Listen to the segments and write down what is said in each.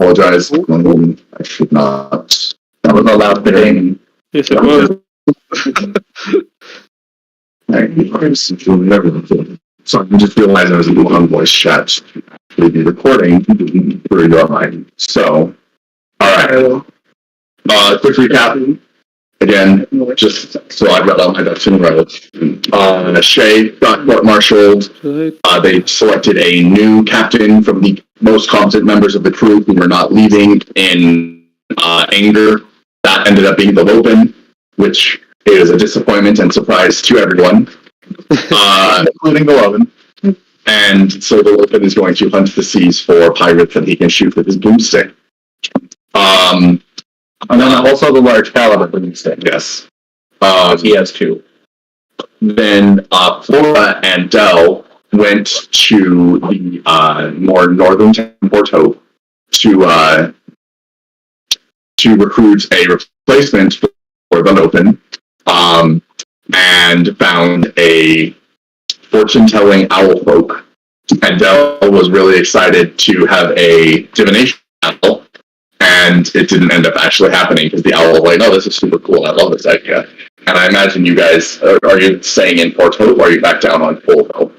apologize. I should not. That was a loud thing. Yes, it was. So I just realized I was on voice chat. We'll be recording through your mic. So, all right. Quick recap. Again, just so I've got all my ducks in a row. Shay got court-martialed. They selected a new captain from the most competent members of the crew who were not leaving in anger. That ended up being the Loban, which is a disappointment and surprise to everyone, including the Loban. And so the Loban is going to hunt the seas for pirates that he can shoot with his boomstick. And then also the large caliber boomstick. Yes. He has two. Then Flora and Del went to the more northern town, Port Hope, to recruit a replacement for the Loban, and found a fortune-telling owl folk. And Del was really excited to have a divination battle, and it didn't end up actually happening because the owl was like, "Oh, this is super cool. I love this idea." And I imagine you guys are you staying in Port Hope, or are you back down on Colville?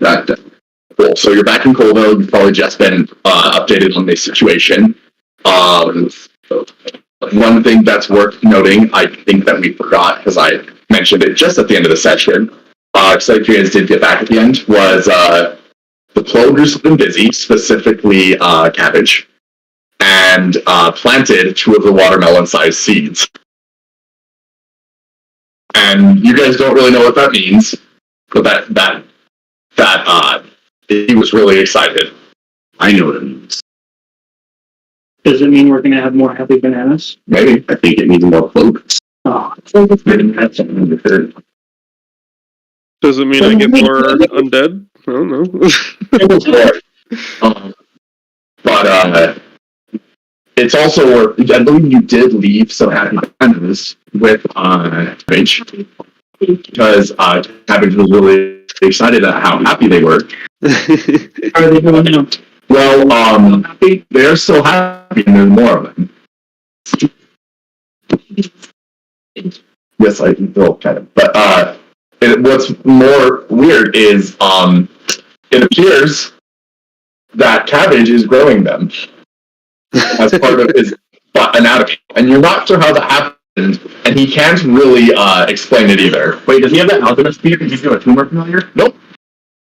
Cool. So you're back in Colville. You've probably just been updated on the situation. One thing that's worth noting, I think that we forgot because I mentioned it just at the end of the session. So you guys did get back at the end. Was the Plovers have been busy, specifically cabbage, and planted 2 of the watermelon-sized seeds. And you guys don't really know what that means, but he was really excited. I know what it means. Does it mean we're going to have more happy bananas? Maybe. I think it means more clovers. Oh, That's something to hear. Does it mean I get more undead? I don't know. But it's also, I believe you did leave some happy bananas with Cabbage, because Cabbage was really excited at how happy they were. are they going now? Well, they're so happy and there's more of them. Yes, I will kind of. But what's more weird is it appears that Cabbage is growing them as part of his anatomy. And you're not sure how that happened, and he can't really explain it either. Wait, does he have that alchemist feat? Did you do a tumor familiar? Nope.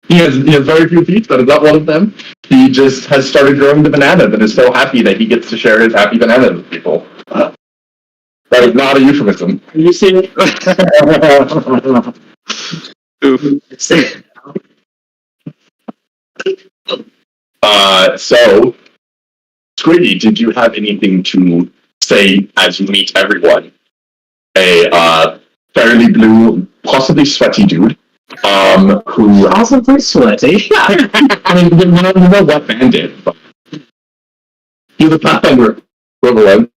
He has very few feats, that is not one of them. He just has started growing the bananas and is so happy that he gets to share his happy bananas with people. That is not a euphemism. You see it? So, Squiddy, did you have anything to say as you meet everyone? A fairly blue, possibly sweaty dude, who Possibly sweaty. I mean, you know what bandit, but he was not equivalent.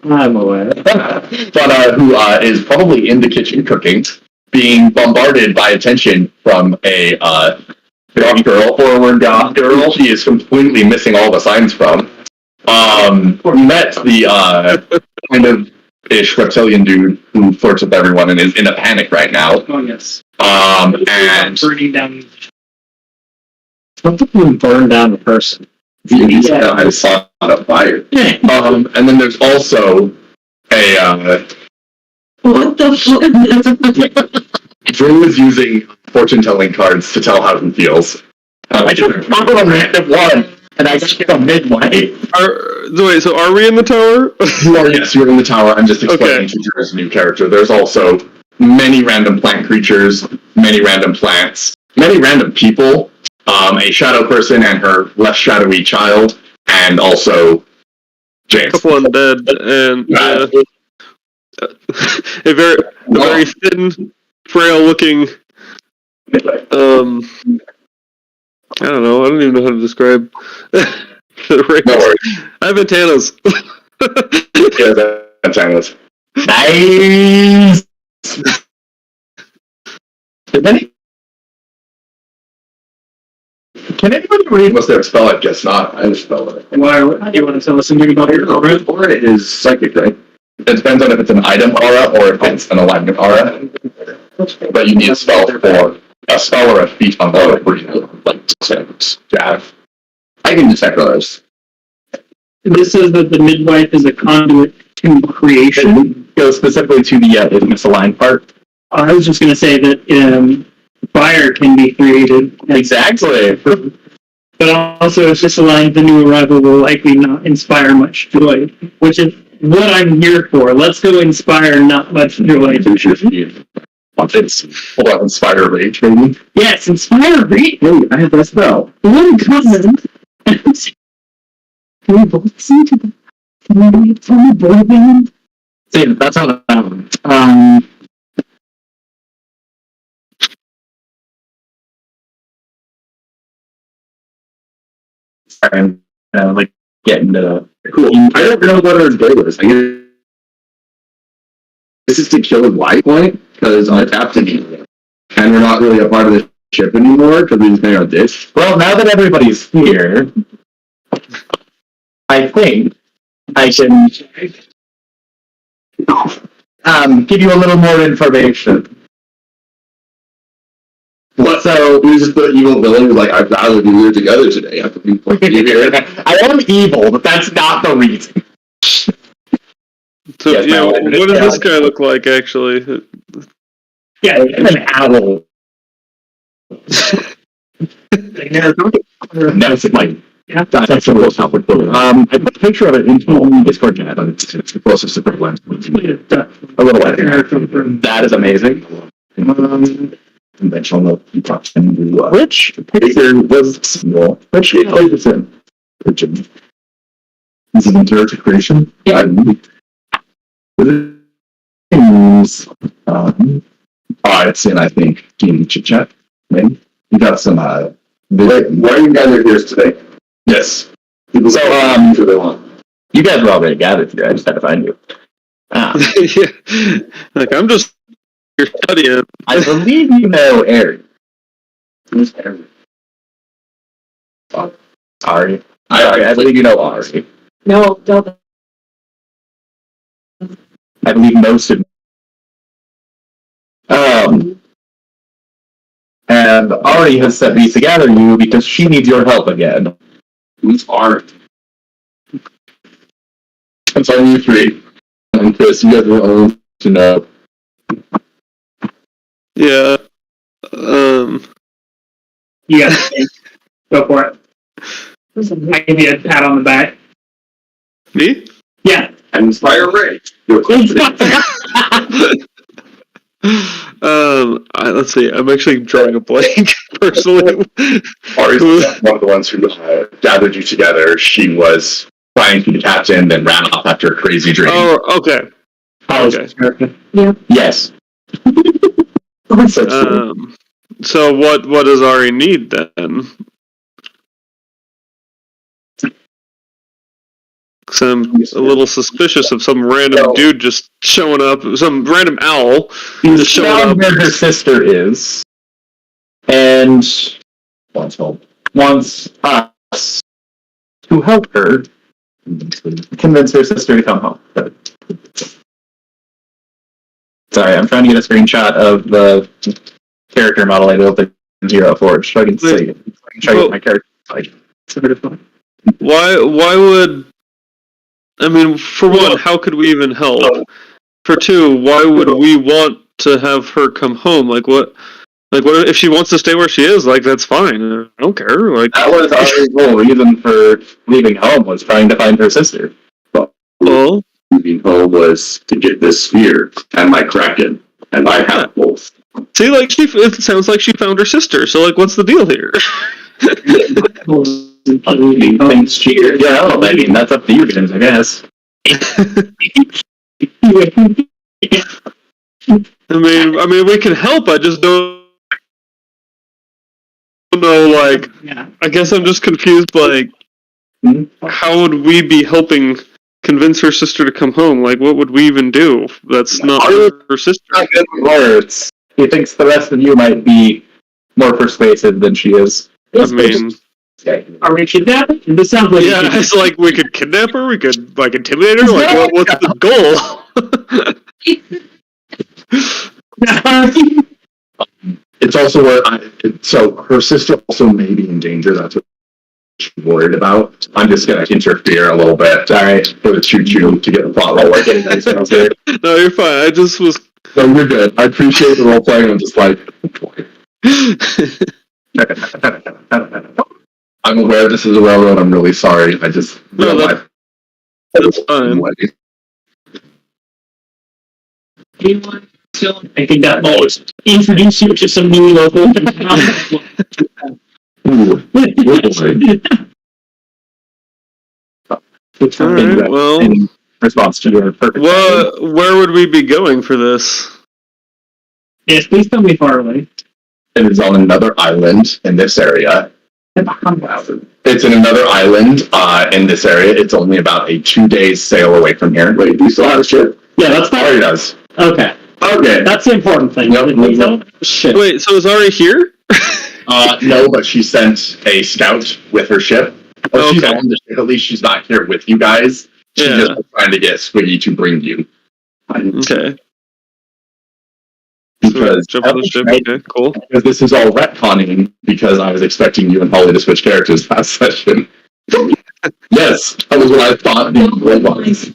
I'm aware. But who is probably in the kitchen cooking, being bombarded by attention from a goth girl, forward goth girl. She is completely missing all the signs from. We met the kind of ish reptilian dude who flirts with everyone and is in a panic right now. Oh yes. And burning down. Something burned down a person. I saw it on fire. And then there's also a What the fuck? Drew is using fortune-telling cards to tell how he feels. I just found a random one, and I just get a midway. So are we in the tower? Yes, you're in the tower. I'm just explaining to Drew's new character. There's also many random plant creatures, many random plants, many random people, a shadow person and her less shadowy child, and also James. A couple undead and a very thin, frail-looking. I don't know. I don't even know how to describe. The No worries. I have antennas. Yeah, antennas. Nice. Can anybody read? Unless they spell it, just not. I just spell it. Why, do you want to tell us something about your program? Aura is psychic, right? It depends on if it's an item aura or if it's an alignment aura. But you need a spell for a spell or a feat on aura for you, like jab. I can detect others. This says that the midwife is a conduit to creation. Go specifically to the misaligned part. I was just going to say that fire can be created. Exactly. But also, if misaligned, the new arrival will likely not inspire much joy, which is what I'm here for. Let's go inspire not much joy. It's hold on, inspire rage, maybe. Yes, inspire rage. Hey, I have that spell. One cousin. Can we both listen to the from the boy band? See, that's how and like getting to Cool. I don't know what our goal is. I guess this is to kill a Y point because I tapped it, and we're not really a part of the ship anymore because we just hang out this. well, now that everybody's here, I think I can give you a little more information. What? So we just the evil villain who's like, I'd rather be here together today. I have to be here. I am evil, but that's not the reason. So, Yes, yeah, no, what does yeah. this guy look like, actually? Yeah, I'm an owl. That's like, Yeah. that's actually the most helpful photo. I put a picture of it into the Discord chat, but it's the closest to lens. A little white hair. That is amazing. Conventional which picture was small? Which place is in? Virgin. Is it into creation? Yeah. It's in, I think, Game Chit Chat. Maybe you got some. Why are you guys here today? Yes. So sure they want. You guys were already gathered here. I just had to find you. Yeah. Like, I'm just here studying. I believe you know Eric. Who's Aaron? Ari. I believe you know Ari. No, don't. I believe most of. And Ari has sent me to gather you because she needs your help again. Who's Art? I'm sorry, you three. And Chris, you guys are all to know. Yeah. You guys go for it. I give you a pat on the back. Me? Yeah. And Inspire Rage. You're Let's see. I'm actually drawing a blank, personally. Ari's one of the ones who gathered you together. She was trying to be the captain, then ran off after a crazy dream. Oh, okay. Okay. Yes. So what does Ari need then? Because I'm a little suspicious of some random dude just showing up, some random owl just showing up. Where her sister is, and wants us to help her convince her sister to come home. Sorry, I'm trying to get a screenshot of the character model I built in Zero Forge so I can see it. I can show you what my character is like. Why would... I mean, for one, how could we even help? For two, why would we want to have her come home? Like, what if she wants to stay where she is? Like, that's fine. I don't care. Like, That was Ari's whole reason for leaving home, was trying to find her sister. well, Leaving home was to get this sphere and my Kraken, and I have both. see, like, it sounds like she found her sister. So, like, what's the deal here? Things cheater. Yeah, well, I mean, that's up to you guys, I guess. I mean, we can help. I just don't know. Like, Yeah. I guess I'm just confused. Like, how would we be helping convince her sister to come home? Like, what would we even do? That's not her sister. Not good with words. He thinks the rest of you might be more persuasive than she is. I mean, Are we kidnapping? This sounds like Yeah, it's like we could kidnap her, we could like intimidate her. Like, what's the goal? It's also where so her sister also may be in danger. That's what she's worried about. I'm just gonna interfere a little bit. All right, for the choo-choo to get the plot rolling. No, you're fine. I just was. So you're good. I appreciate the role playing. I'm just like, I'm aware this is a railroad. I'm really sorry. I just No, that's fine. Anyone still? I think that always introduce you to some new local. Ooh, All right. Well, In response to your perfect. where would we be going for this? Yes, please tell me far away. it is on another island in this area. It's in another island in this area. It's only about a 2-day sail away from here. Wait, do you still have a ship? Yeah, that's Oh, fine. he does. Okay, Okay. that's the important thing. Yep. Shit. Wait, so it's already here? No, but she sent a scout with her ship. Well, she's Okay. on the ship. At least she's not here with you guys. She's Yeah. just trying to get Squiggy to bring you. Okay. Because, Jump on the ship. Okay, cool. because this is all retconning because I was expecting you and Holly to switch characters last session. Yes, that was what I thought the role was.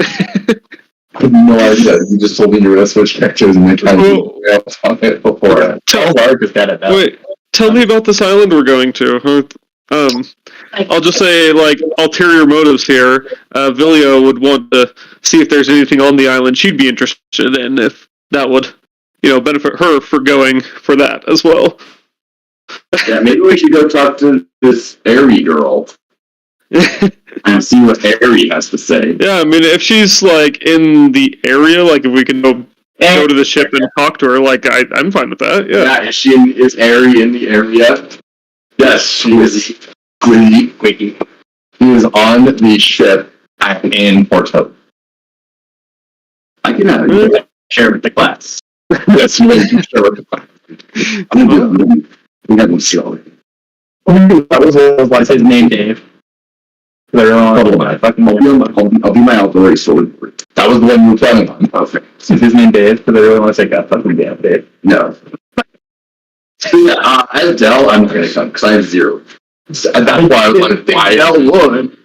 I have no idea. You just told me you were going to switch characters and then kind of on it before. Tell, Mark is good at that. wait, tell me about this island we're going to. I'll just say, like, ulterior motives here. Vilio would want to see if there's anything on the island she'd be interested in, if that would, benefit her for going for that as well. Yeah, maybe we should go talk to this Airy girl and see what Airy has to say. Yeah, I mean, if she's, like, in the area, like, if we can go to the ship and talk to her, like, I'm fine with that, yeah. Is Airy in the area? Yes, she is. Quickie. He is on the ship in Port Hope. I can have it. Share with the class. Yes, you can share with the class. We got one seal. That was what I said his name, Dave. I'll be my auxiliary sword. That was the one you were planning on. Perfect. Is his name Dave? Because I really want to say God fucking damn Dave. No. As Dell, I'm not going to come because I have 0. So that's why I was like, Dell would.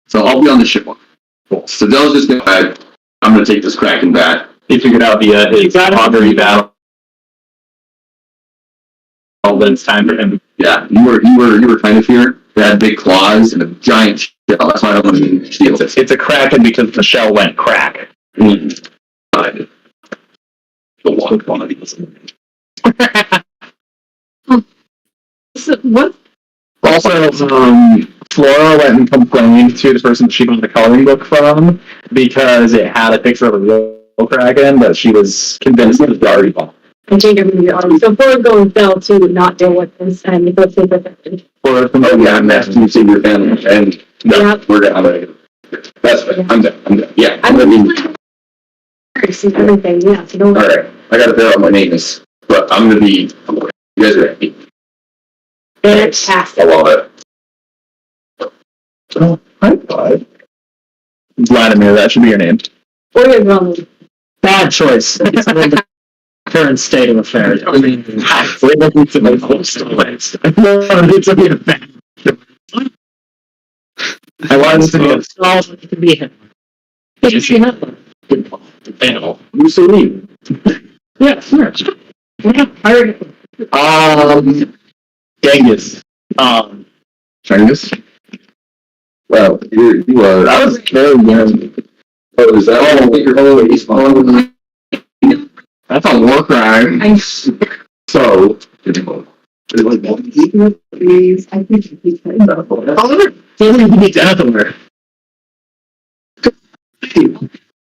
So I'll be on the ship one. Cool. So Dell's just going to, I'm going to take this Kraken back. He figured out his pottery battle. But it's time for him. Yeah, you were kind of here. They had big claws and a giant shell. That's why I don't want to steal it. It's a Kraken because the shell went crack. The long quantities. What? Also, Flora went and complained to the person she bought the coloring book from because it had a picture of a real Kraken, but she was convinced it was the already bought. I think I'm gonna be so Ford going Bell to not deal with this and negotiate with it. Oh yeah, I'm next to see your family, and no, Yeah. we're gonna. That's fine. I'm done. Yeah, I'm I mean, gonna and everything, yeah, so don't all right. I got to bear on my names, but I'm gonna be. You guys are ready. fantastic. I love it. Oh, high five. Vladimir, that should be your name. Or you're wrong. Bad choice. It's the current state of affairs. We're looking to make close to ways. I wanted it to be a bad. I wanted it to be a All to be him. animal. Mussolini. Yeah, sure. Yeah, I already. Genghis. Chinese. Well, you are. That was very young. Oh, is that all? You're always following. That's a war crime. I So. please, I think you can. Totally beats Ethelmer.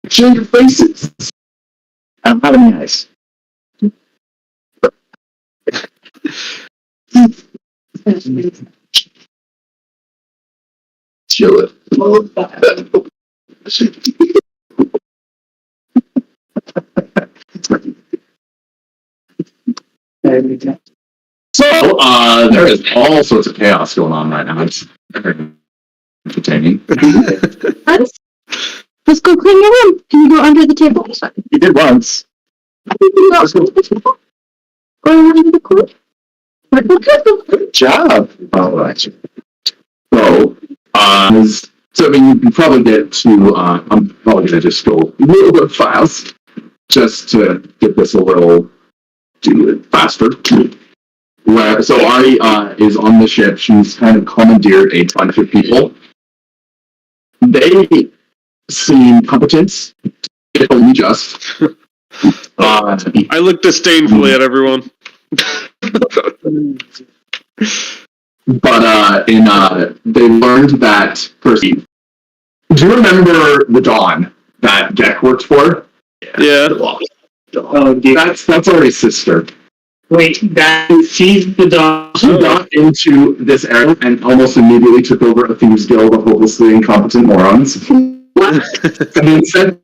Show your faces. I don't have any eyes. Chill it. So, there is all sorts of chaos going on right now. It's very entertaining. Let's go clean your room. Can you go under the table? You did once. Can you go under the table? Or under the court? Good job. All right. So, so I mean, you can probably get to, I'm probably going to just go a little bit fast just to get this a little do it faster. So Ari is on the ship. She's kind of commandeered a bunch of people. They seem competent, if only just. I look disdainfully at everyone. But they learned that Percy. Do you remember the Dawn that Gek worked for? Yeah. Oh, dude. That's Ari's sister. Wait, she's the dog. She got into this area and almost immediately took over a thieves guild of hopelessly incompetent morons. And then sent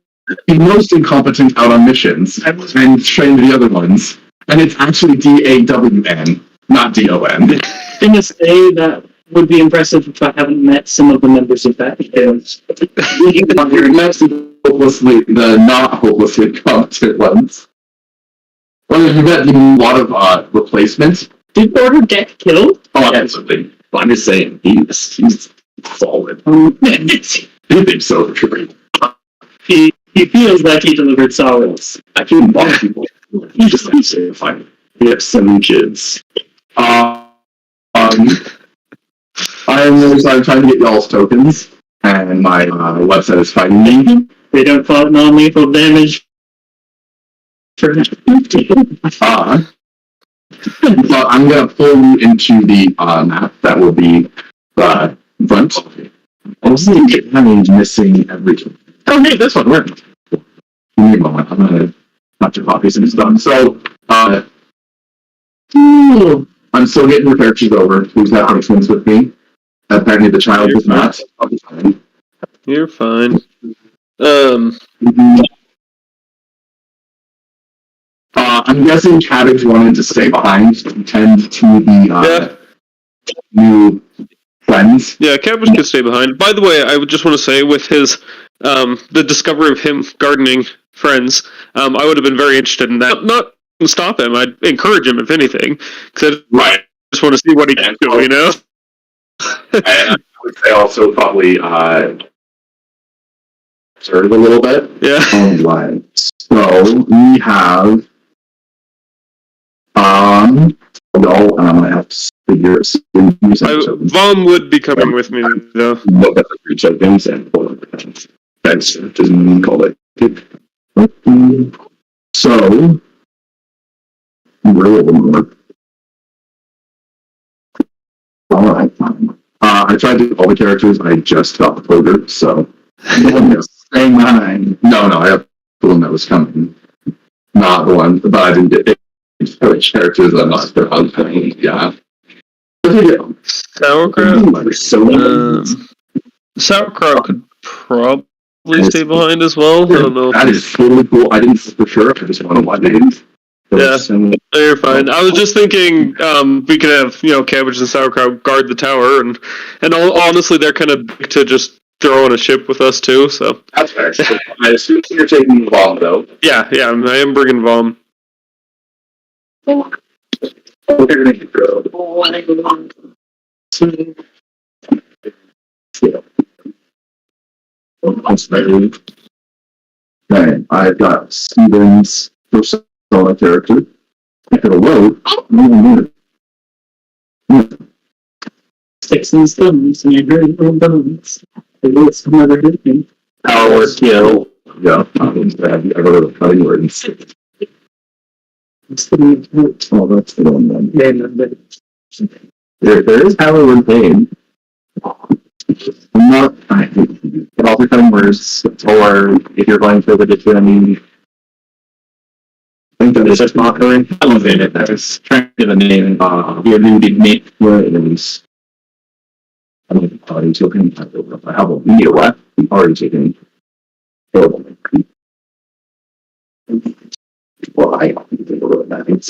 the most incompetent out on missions and trained the other ones. And it's actually DAWN, not DON. Thing to say that would be impressive if I haven't met some of the members of that guild. The not hopelessly incompetent ones. Well, you met a lot of replacements. Did Order get killed? Oh, absolutely. But I'm just saying, he's solid. You think so, true. He feels like he delivered solids. I can block people. You just like say if I have 7 kids. I'm trying to get y'all's tokens, and my website is fighting me. They don't call it non-lethal damage. For So I'm gonna pull you into the map that will be the front. I'm missing everything. Oh, hey, this one worked. Give me a moment. I'm gonna not your copies and stuff. So, I'm still getting your characters over. Who's having twins with me? Apparently, the child is not. You're fine. I'm guessing Cabbage wanted to stay behind to tend to the new friends. Yeah, Cabbage could stay behind. By the way, I would just want to say, with his the discovery of him gardening friends, I would have been very interested in that. Not stop him. I'd encourage him, if anything, because I just want to see what he can do. You know. I would say also probably serve a little bit. Yeah. Online. So we have no, and I'm gonna have to figure Vom would be coming with me though. Look at the 3 tokens and that's doesn't call it. So roll. Alright, fine. I tried to do all the characters, I just got the folder, so staying behind. No, I have the one that was coming. Not the one, but I didn't get it. Which characters I'm not sure how to yeah. Sauerkraut? Sauerkraut could probably stay behind as well. I don't know. That is totally cool. I didn't for sure. I just want to watch it. Yeah, you're fine. I was just thinking we could have, Cabbage and Sauerkraut guard the tower, and honestly, they're kind of big to just throw on a ship with us too. So that's fair. I assume you're taking Vom though. Yeah, I am bringing Vom. Okay, I've got Steven's persona character. If it'll load, Sticks and stones, and I heard little bones. There was some other good thing. Power skill. Yeah, have you ever heard of cutting words? Oh, that's the one then. There is power word pain. I'm not. But also cutting words, or if you're going for the different. I think that is just mockery. I love it. I was trying to get a name. Your eluded me. Where it is. I don't think already taken. I have a video. What? We've already taken. Well, I don't think that it's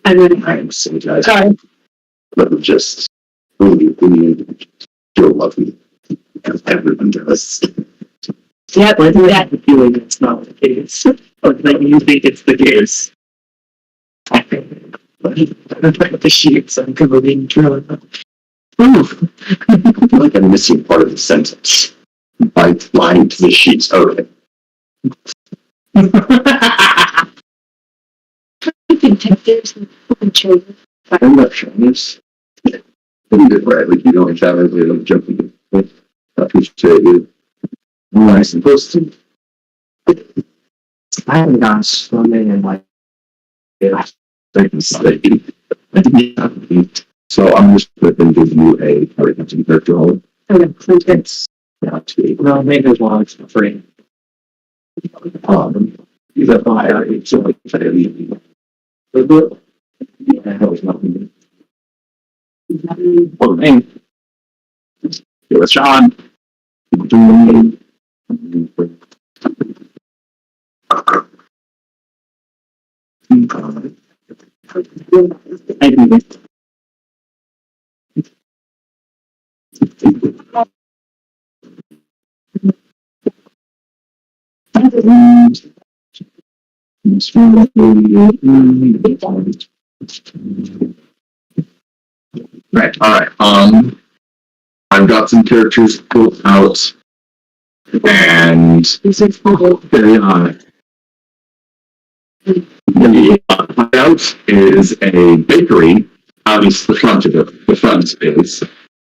And then, I'm so glad. sorry, But just really feel lovely. As everyone does. Yeah, but I have the feeling it's not the case. Or that you think it's the case. The sheets I'm going through. Like I'm missing part of the sentence. By flying to the sheets. Okay. detectives and children. I'm not sure this. Didn't do it right. Like you don't challenge me. I'm jumping. I appreciate you. I supposed to. I haven't gone swimming in like, So I'm just going to give you a character character role. Okay, sounds good. It's not to no, maybe as long as it's free. He's a fire. So like, I leave. Yeah, that was nothing. Well, hey, It was Sean. I do this. Right, alright, I've got some characters built out, and very on. The layout is a bakery, obviously the front of it, the front is.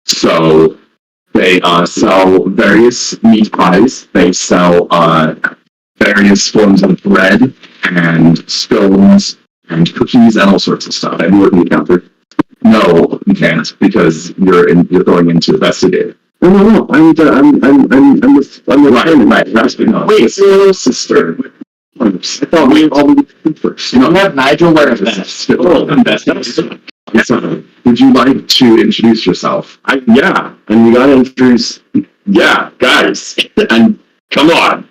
So, they, sell various meat pies, they sell, various forms of bread, and scones, and cookies, and all sorts of stuff. Have you worked in the counter? No, you can't, because you're going into investigate. No, I'm the right, that's no. Wait, it's your little sister. I thought we all did first. You know, have Nigel wear a vest. I'm sorry. Would you like to introduce yourself? Yeah, and you gotta introduce, yeah, guys, and come on.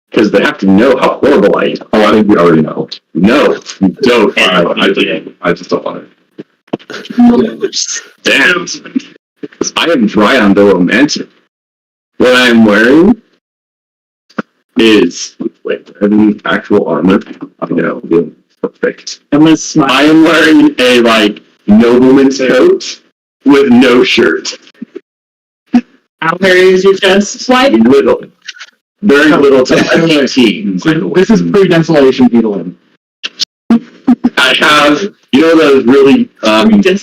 Because they have to know how horrible I am. Oh, I think we already know. No, you don't. I just don't want it. Damn. Because I am dry on the romantic. What I'm wearing is an actual armor. Perfect. Unless I am wearing a nobleman's coat with no shirt. how hairy is your chest? Why did Little. Very little to This is pre-desolation beetling. I have, those really, I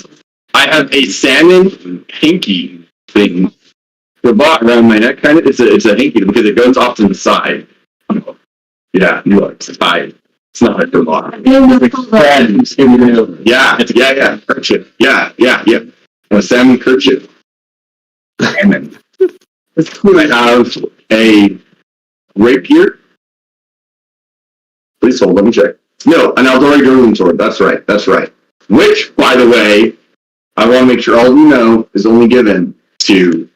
have a salmon hanky thing. The bot around my neck, kind of, it's a hanky because it goes off to the side. Yeah, you are, it's fine. It's not like the bot. Yeah, kerchief. Yeah. A salmon kerchief. Salmon. I have a rapier. Please hold, let me check. No, an Eldari Durling sword. That's right. Which, by the way, I want to make sure all of you know, is only given to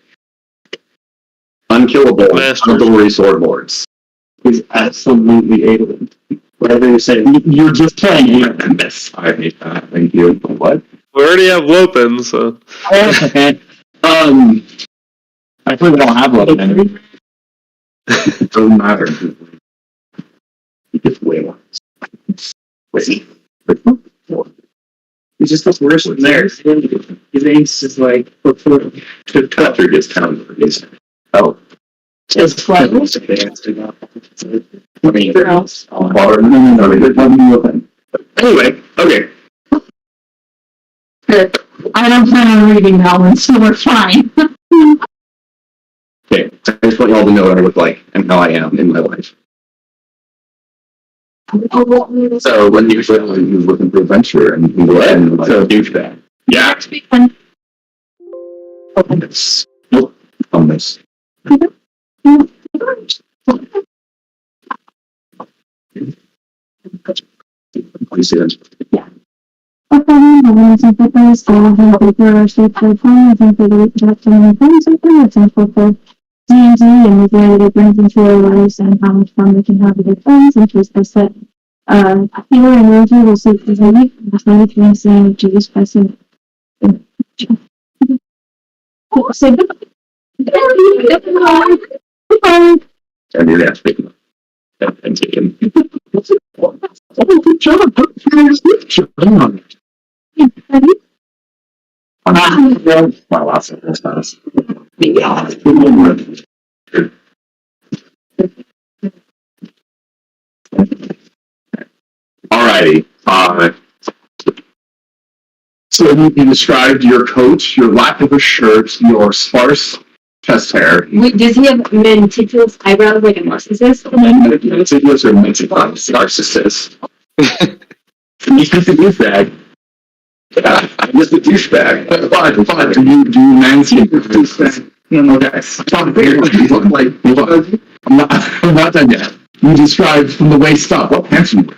unkillable Eldari sword lords. He's absolutely alien. Whatever you say, you're just playing here. I hate that. Thank you. What? We already have Lopen, so. Okay. I think we don't have one anymore. It doesn't matter. It's way more. Wait. He just looks worse than theirs. His ace is like After it gets counted. Oh. just close? I mean, else? anyway, okay. I don't plan on reading that one, so we're fine. Okay, I just want y'all to know what I look like and how I am in my life. So when you were looking for adventure and you were in like a douchebag. Yeah. Open. Nope. On this. Please see that. D&D and the joy that it brings into our lives and how much fun we can have with our friends and choose their set Aquí lo emoji was only bastante pensando to this person. And you're gonna speak. And take him. Oh, good job. Good job. My last sentence, honest. Alrighty. So you described your coat, your lack of a shirt, your sparse chest hair. Wait, does he have meticulous eyebrows like a narcissist? Meticulous or meticulous narcissist. He's just a douchebag. Yeah, I'm just a douchebag. Fine. Do you manscape a douchebag? Okay. Stop there. You look like, I'm not done yet. You described from the waist up what pants you wear.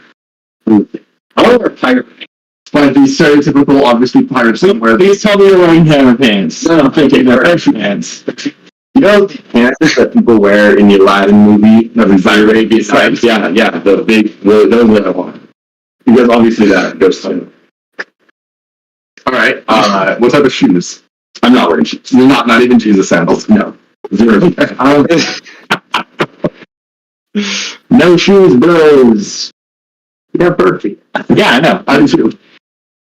I want to wear pirate pants. But these stereotypical, obviously, pirates don't wear these. Please tell me you're wearing hammer pants. No, I'm thinking they're French pants. You know the pants that people wear in the Aladdin movie? No, the Arabian Nights. Yeah, the big, those are what I want. Because obviously that goes to. Alright, what type of shoes? I'm not wearing shoes. You're not even Jesus sandals. No. Zero. No shoes, bros. Yeah, Bertie. Yeah, I know. I do too.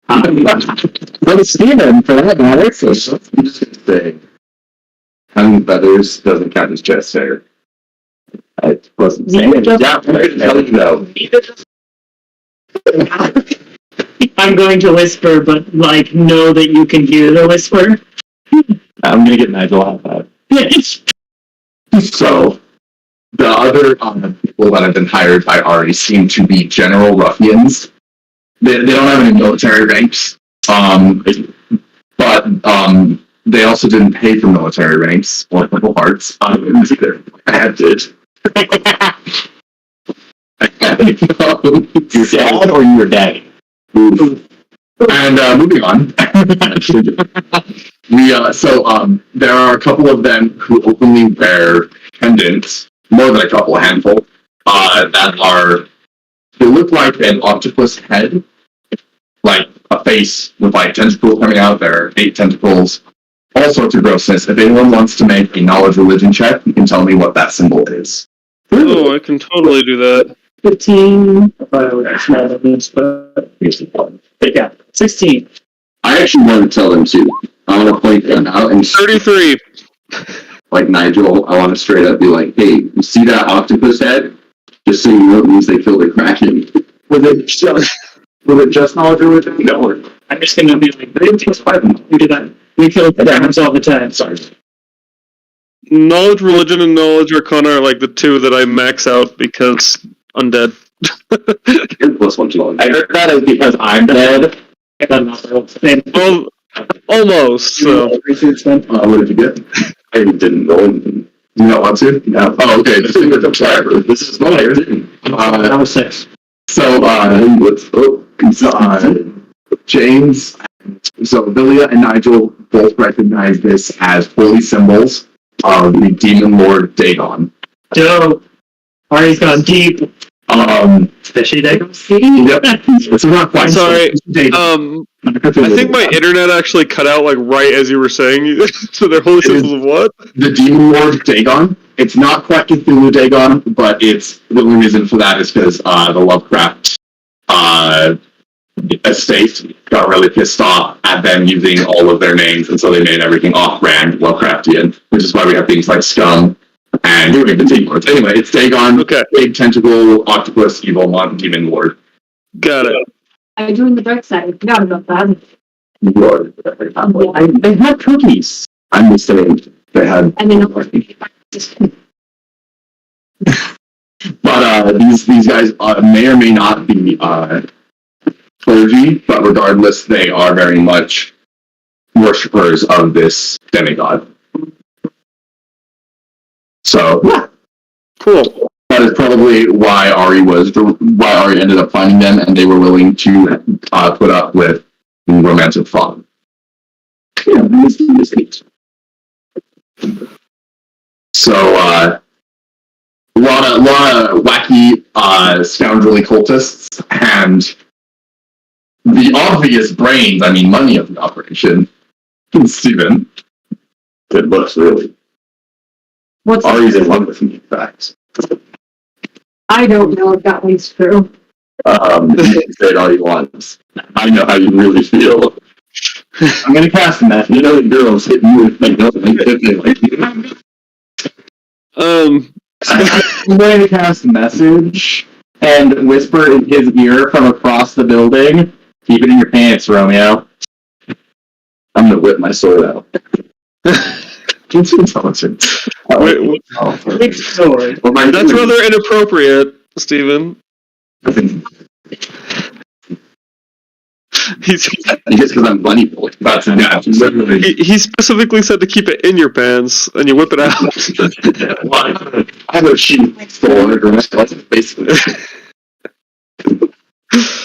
But it's Steven, for that matter. So I'm just gonna say, having feathers doesn't count as chest hair. I wasn't saying it. Yeah, I'm telling you though. I'm going to whisper, but like know that you can hear the whisper. I'm gonna get Nigel off that. Yes. So, the other people that have been hired by Ari seem to be general ruffians. They don't have any military ranks, but they also didn't pay for military ranks or Purple Hearts. Either. I did. Your dad or your daddy? And moving on. There are a couple of them who openly wear pendants, more than a couple, a handful, they look like an octopus head, like a face with like tentacles coming out. There are 8 tentacles, all sorts of grossness. If anyone wants to make a knowledge religion check, you can tell me what that symbol is. Oh, I can totally do that. 15. That's not on this, but yeah, 16. I actually want to tell them too. I want to point them out and 33. like Nigel, I want to straight up be like, hey, you see that octopus head? Just so you know, it means they killed a Kraken. Was it just knowledge religion? No. I'm just gonna be like, we do that. We kill dragons all the time. Sorry. Knowledge, religion, and knowledge arcana are like the 2 that I max out because undead. Plus 1 to knowledge. I heard that is because I'm dead. Well, almost. So. What did you get? I didn't know. You not want to? No. Oh, okay. This is not everything. That was 6. So, James, so Villia and Nigel both recognize this as holy symbols of the demon lord Dagon. Dope. Ari's gone deep. Fishy Dagon. Yep. It's not quite. Sorry. Dagon. I think my internet actually cut out like right as you were saying. So they're holy symbols of what? The demon lord Dagon. It's not quite Cthulhu Dagon, but it's the only reason for that is because the Lovecraft estate got really pissed off at them using all of their names, and so they made everything off-brand Lovecraftian, which is why we have things like Scum and the Demon Lords. Anyway, it's Dagon, Okay. big tentacle, octopus, evil demon lord. Got it. I joined the dark side. I forgot about that. Lord. They had cookies. I'm just saying they had. And then But these guys may or may not be clergy, but regardless, they are very much worshippers of this demigod. So Cool. that is probably why Ari ended up finding them, and they were willing to put up with romantic fun. Yeah, this is neat. So lot of wacky, scoundrelly cultists, and the obvious brains, I mean money of the operation, Steven. Good looks, really. What's, Ari's in love with me, in fact. I don't know if that one's true. You can say it all you want. I know how you really feel. I'm gonna cast a message. You know the girls hit you with like nothing, like you. I'm going to cast a message and whisper in his ear from across the building. Keep it in your pants, Romeo. I'm gonna whip my sword out. It's intelligent. Wait, Big sword. Well, my that's rather inappropriate, Steven. just because I'm bunny boy. That's literally. He specifically said to keep it in your pants, and you whip it out. I have a sheet sword, or that's basically.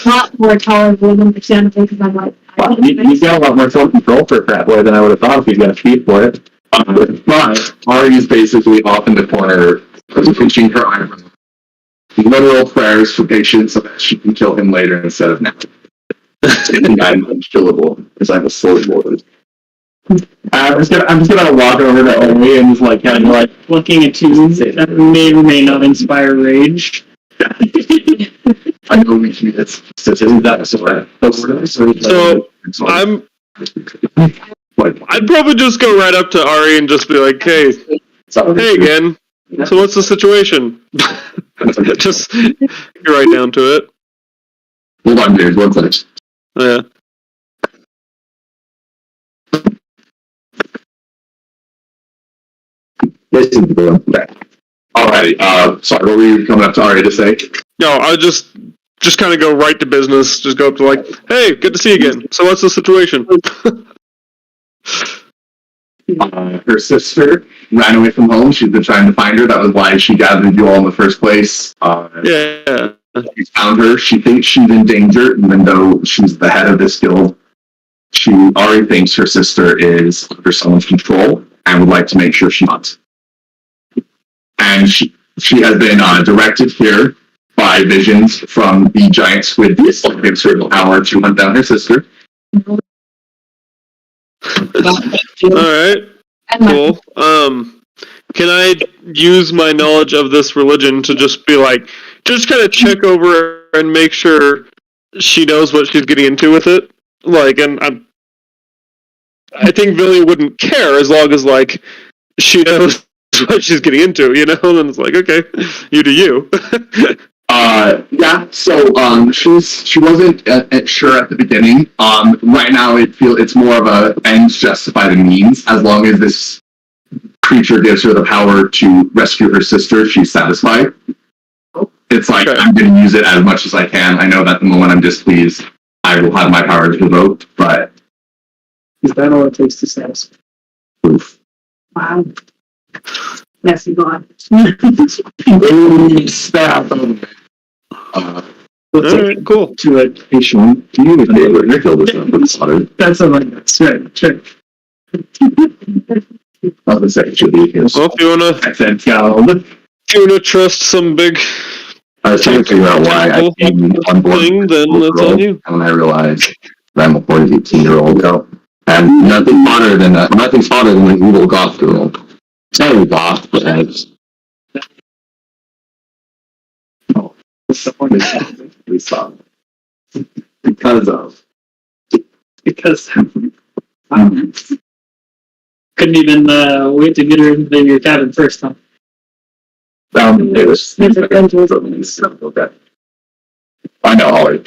Not more tolerable than understandable because I'm like, Wow, he's got a lot more self-control for a crap boy than I would have thought if he's got a speed for it. But Ari is basically off in the corner, pinching her arm. Literal prayers for patience so that she can kill him later instead of now. And I'm unkillable because I'm a sword lord. I'm just gonna walk over to Omi and just like kind of like Looking at you that may or may not inspire rage. I know we can get statistics that sword. So I'm. I'd probably just go right up to Ari and just be like, "Hey, hey again. So what's the situation?" Just get right down to it. Hold on, dude. One second. Yeah. Alrighty. Sorry, what were you coming up to Ari to say? No, I just kind of go right to business. Just go up to like, "Hey, good to see you again. So what's the situation?" Her sister ran away from home. She's been trying to find her. That was why she gathered you all in the first place. Yeah. You found her. She thinks she's in danger, even though she's the head of this guild. She already thinks her sister is under someone's control and would like to make sure she's not. And she has been directed here by visions from the giant squid beast that gives her the power to hunt down her sister. All right. Cool. Can I use my knowledge of this religion to just be like, just kind of check over and make sure she knows what she's getting into with it? Like, and I think Villia wouldn't care as long as like she knows what she's getting into, you know? Then it's like, okay, you do you. Yeah, so she wasn't sure at the beginning. Right now it's more of a ends justify the means. As long as this creature gives her the power to rescue her sister, she's satisfied. It's like, Okay. I'm going to use it as much as I can. I know that the moment I'm displeased, I will have my powers revoked, but Is that all it takes to satisfy? oof. wow. Messy God. Snap. Let's All right, cool. to it. Patient, do you even know where your guild is with slaughter? That's a like that's right. Sure. I was going to say, it should be here. Well, if you wanna trust some big I was trying to figure out why I came on board thing, then that's on you. and when I realized that I'm a 18-year-old girl. And nothing's hotter than an evil goth girl. Sorry, goth, but we saw because couldn't even wait to get her into your cabin first time. it was okay. I know, Holly.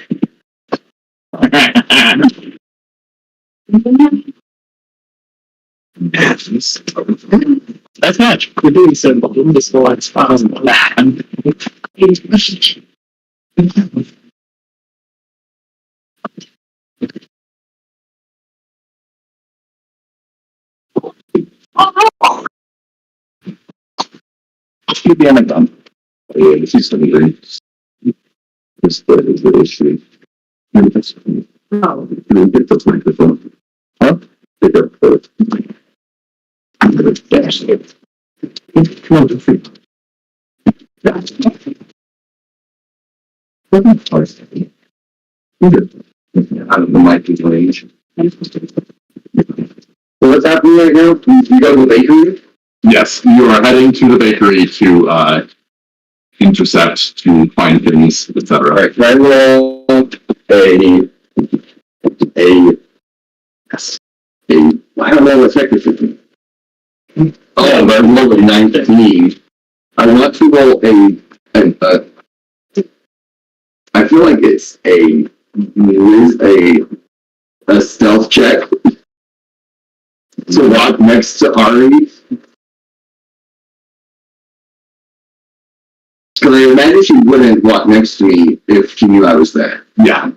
That's match. We're doing so in this whole it's possible. Should be on a gun. Yeah, this is the issue. Maybe that's Oh, maybe get the microphone. Huh? Pick up the dash it. Come on, free. Out of the mic range. So what's happening right now? You go to the bakery? Yes, you are heading to the bakery to intercept, to find things, etc. All right, can I roll yes, I don't know what's sector 15. Oh, but I'm rolling 19. I want to roll I feel like it's a stealth check to walk next to Ari. Because I imagine she wouldn't walk next to me if she knew I was there. Yeah.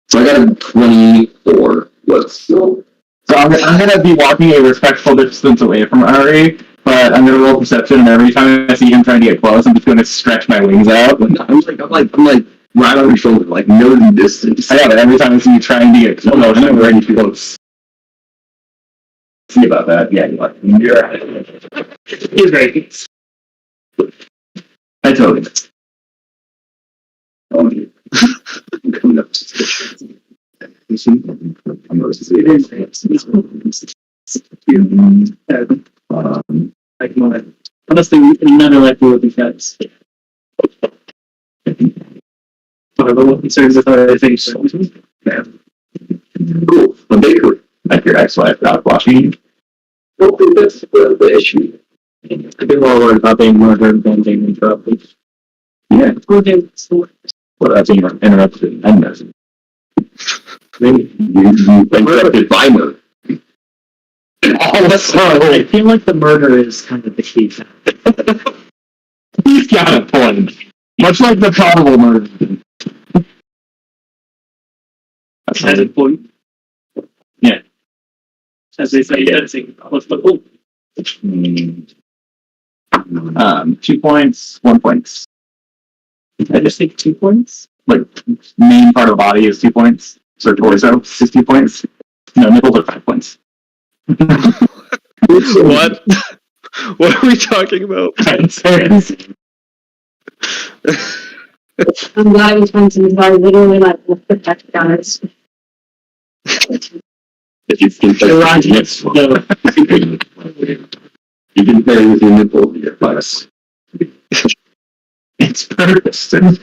So I got a 24. So I'm gonna be walking a respectful distance away from Ari, but I'm gonna roll perception, and every time I see him trying to get close, I'm just gonna stretch my wings out. I'm like right on your shoulder, like no distance. I got it. Every time I see you trying to get close, I'm ready to close. See about that? Yeah, you're right. He's ready. I told you. I'm coming up to Like, honestly, none of that would be cuts. Whatever, what concerns with other things. Cool. The bakery. Like your ex-wife got watching. I don't think that's the issue. I've been more worried about being murdered than being interrupted. Yeah. Go do Well, that's interrupted. I know. You interrupted by murder. Oh, that's so. I feel like the murder is kind of the key. He's got a point. Much like the probable murder. That's Has a point. Yeah. As they say, yeah, it's like, what's the point? 2 points, 1 point. I just think 2 points. Like, main part of the body is 2 points. So torso is 2 points. No, nipples are 5 points. What? What are we talking about? I'm glad it was fun to are literally like the protect guys. If you can you can play with your nipple here, plus. It's purpose. I'm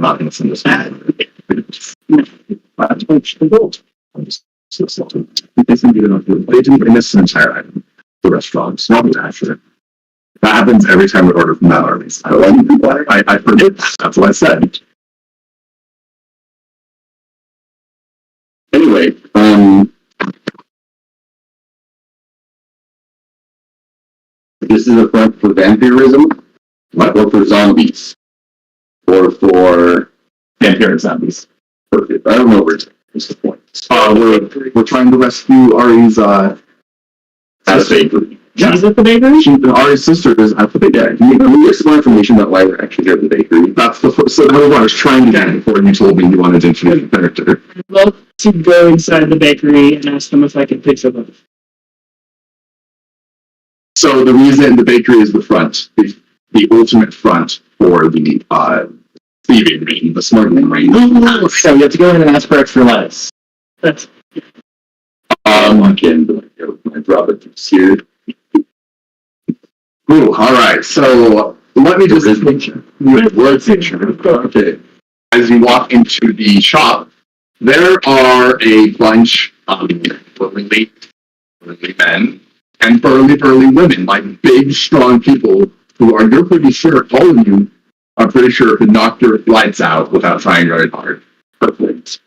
not going to send this man. I'm just so salty. They didn't bring this entire item. The restaurant's not after. That happens every time we order from that armies. I forget. That's what I said. Anyway, this is a front for vampirism, or for zombies, or for Vampire zombies. perfect. I don't know where it's the point. We're trying to rescue Ari's at a bakery. She's at the bakery? Ari's sister is at the bakery. Can you get some more information about why we're actually here at the bakery? That's the first. So that was what I was trying to get before you told me you wanted to introduce the character. I'd love to go inside the bakery and ask them if I can pick some up. So the reason the bakery is the front, the ultimate front for the thieving ring, the smuggling ring. So you have to go in and ask for extra lettuce. That's Again, my brother is here. Ooh, all right. So let me just word picture. Okay. As you walk into the shop, there are a bunch of burly men and burly women, like big, strong people who are, you're pretty sure, all of you are pretty sure could knock your lights out without trying very hard. Perfect.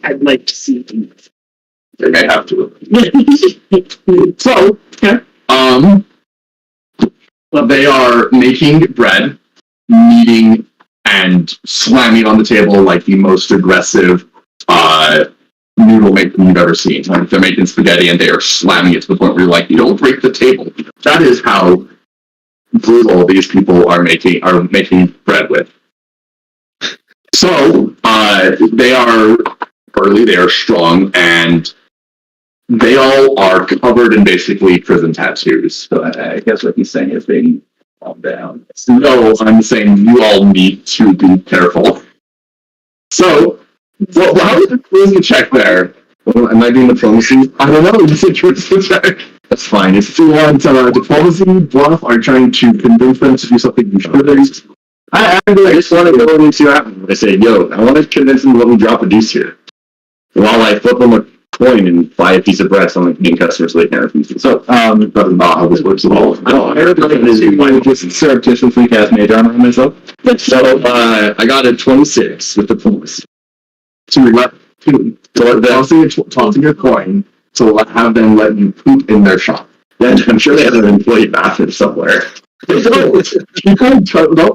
I'd like to see them. They may have to. So, they are making bread, kneading, and slamming on the table like the most aggressive noodle maker you've ever seen. Like they're making spaghetti and they are slamming it to the point where you're like, you don't break the table. That is how brutal these people are making bread with. So, they are burly, they are strong, and they all are covered in basically prison tattoos. So I guess what he's saying is they calm down. No, I'm saying you all need to be careful. So, well, how is the charisma check there? Well, am I doing diplomacy? I don't know. You said charisma check. That's fine. If you want diplomacy, bluff, are you trying to convince them to do something you shouldn't? I just want to go into what happens. I say, yo, I want to convince them to let me drop a deuce here. While I flip them a coin and buy a piece of bread, so I'm making customers so they can't refuse it. So, that's not how this works at all. No, I heard it is just surreptitiously cast mage armor on myself. So, I got a 26 with diplomacy. So we let tossing a coin to have them let you poop in their shop. Yeah, I'm sure they have an employee bathroom somewhere. Don't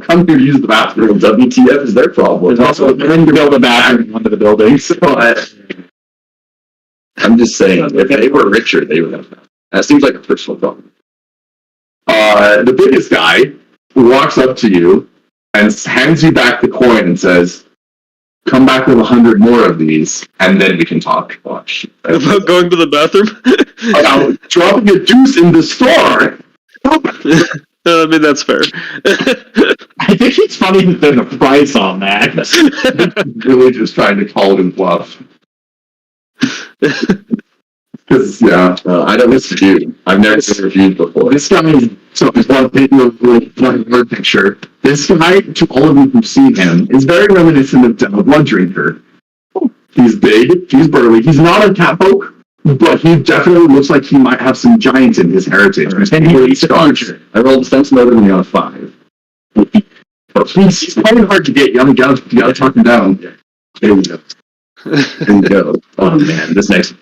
come here to use the bathroom. WTF is their problem. There's also going to build a bathroom under the building. So I'm just saying, if they were richer, they would have that. That seems like a personal problem. The biggest guy walks up to you and hands you back the coin and says, "Come back with 100 more of these, and then we can talk." Watch. About going to the bathroom? About dropping a deuce in the store. I mean, that's fair. I think it's funny that there's a price on that. Really just trying to call him bluff. Because, yeah, I don't miss you. I've never been reviewed before. This guy is, so I just want to paint you a really funny word picture. This guy, to all of you who've seen him, is very reminiscent of a blood drinker. He's big, he's burly, he's not a catfolk, but he definitely looks like he might have some giants in his heritage. And he's larger. I rolled a sense motor than on a 5. He's probably hard to get. You gotta talk him down. There we go. There we go. Oh man, this next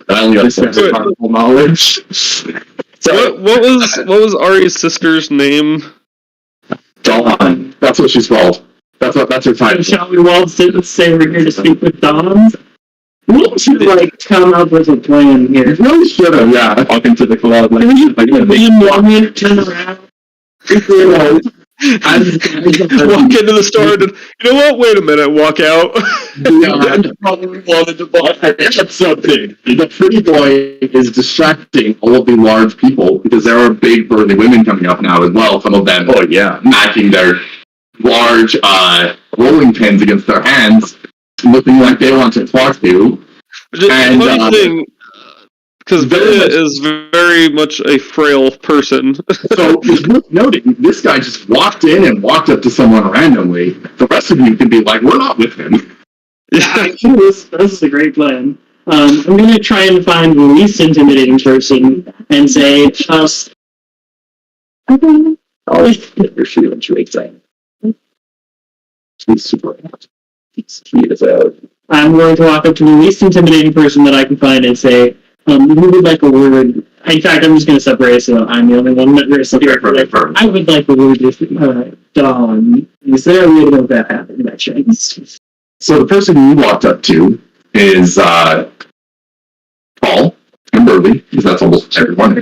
I only got some carnival knowledge. So what was Ari's sister's name? Dawn. That's what she's called. That's her title. Shall we all say we're here to speak with Dons? We should come up with a plan here. You really should have, yeah. Talking to the club. Can we want me to turn around? Walk into the store and, you know what? Wait a minute, walk out. I probably wanted to buy something. The pretty boy is distracting all of the large people because there are big burly women coming up now as well. Some of them, matching their large rolling pins against their hands, looking like they want to talk to you. And funny thing, because Villa is very much a frail person. So it's worth noting, this guy just walked in and walked up to someone randomly. The rest of you can be like, we're not with him. Yeah, this is a great plan. I'm going to try and find the least intimidating person and say, just... You're feeling too excited. He's super hot. He is out. I'm going to walk up to the least intimidating person that I can find and say, who would like a word? In fact, I'm just going to separate so I'm the only one that there's I would like a word with Dawn. Is there a way to make that happen by chance? So the person you walked up to is tall and burly, because that's almost everyone.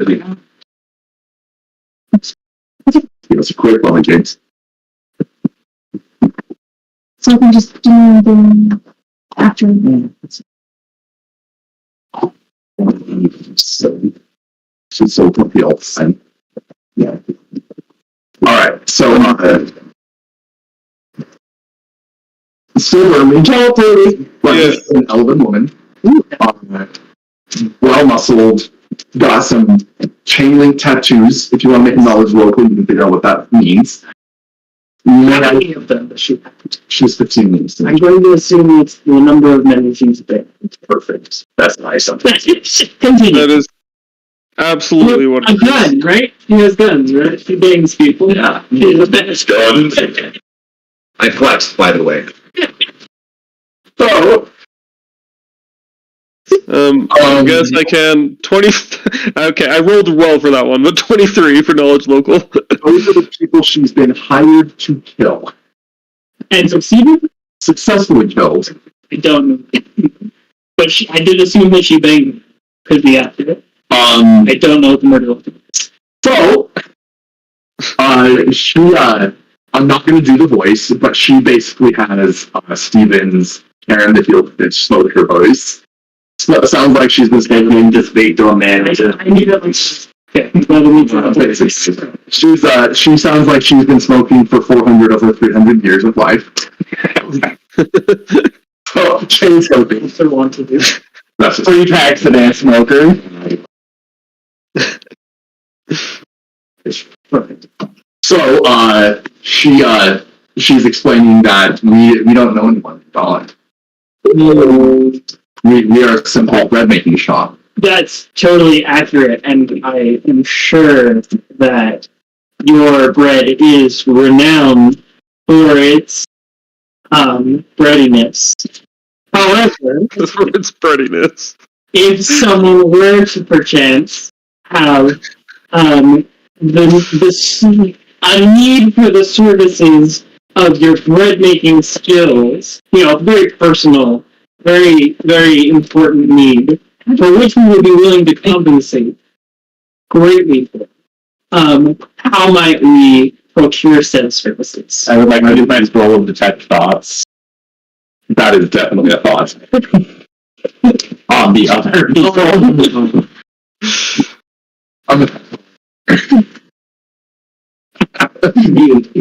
Give us a quick moment, James. So I can just do the after. She's so comfy all the time. Yeah. Alright, so Silver, tall, burly, but an elven woman. Well muscled, got some chain link tattoos. If you want to make knowledge local, you can figure out what that means. How many of them does she have? She's 15 minutes. I'm going to assume it's the number of men she's been. Perfect. That's nice. Continue. That is absolutely what a gun, right? She has guns, right? She bangs people. Yeah. She's a bitch. Guns. I flexed, by the way. So, I guess I can 20. Okay, I rolled well for that one, but 23 for knowledge local. Those are the people she's been hired to kill. And succeeded? Successfully killed. I don't know. But I did assume that she banged. Could be after it. I don't know what the murder was. So, I'm not going to do the voice, but she basically has Steven's Karen the Field Bitch Smoker voice. So it sounds like she's been speaking this big to a man. I need at least Okay, well, then we can- She sounds like she's been smoking for 400 over 300 years of life. So, chain smoking. so want to do. That's just pre-accident smoker. So, she's explaining that we don't know anyone, Dawn. We are a simple bread making shop. That's totally accurate, and I am sure that your bread is renowned for its breadiness. However, It's breadiness. if someone were to perchance have a need for the services of your bread making skills, very personal, very, very important need, for which we would be willing to compensate greatly for. How might we procure said services? I would like to do my roll of detect thoughts. That is definitely a thought. On the other people.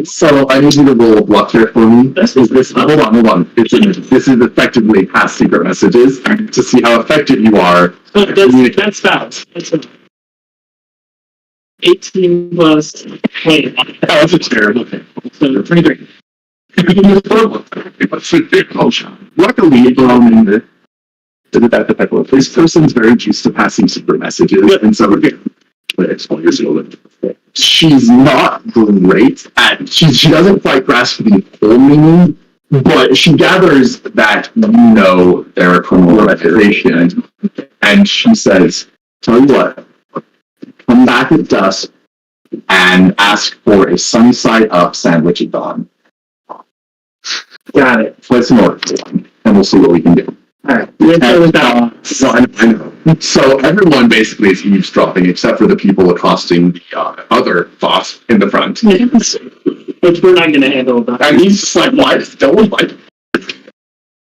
So I need you to roll a block here for me. Hold on. This is effectively past secret messages to see how effective you are. That's fast. That's 18 plus. Wait, That was a terrible thing. so 23. Luckily, this person's very used to passing secret messages, and so she's not great at. She doesn't quite grasp the full meaning, but she gathers that they're a criminal organization, and she says, "Tell you what, come back at dusk and ask for a sunny side up sandwich at dawn." Got it. Let's know, and we'll see what we can do. Alright. Let's go with that. I know. So everyone basically is eavesdropping except for the people accosting the other boss in the front. Which we're not going to handle. And he's just like, why is no one like?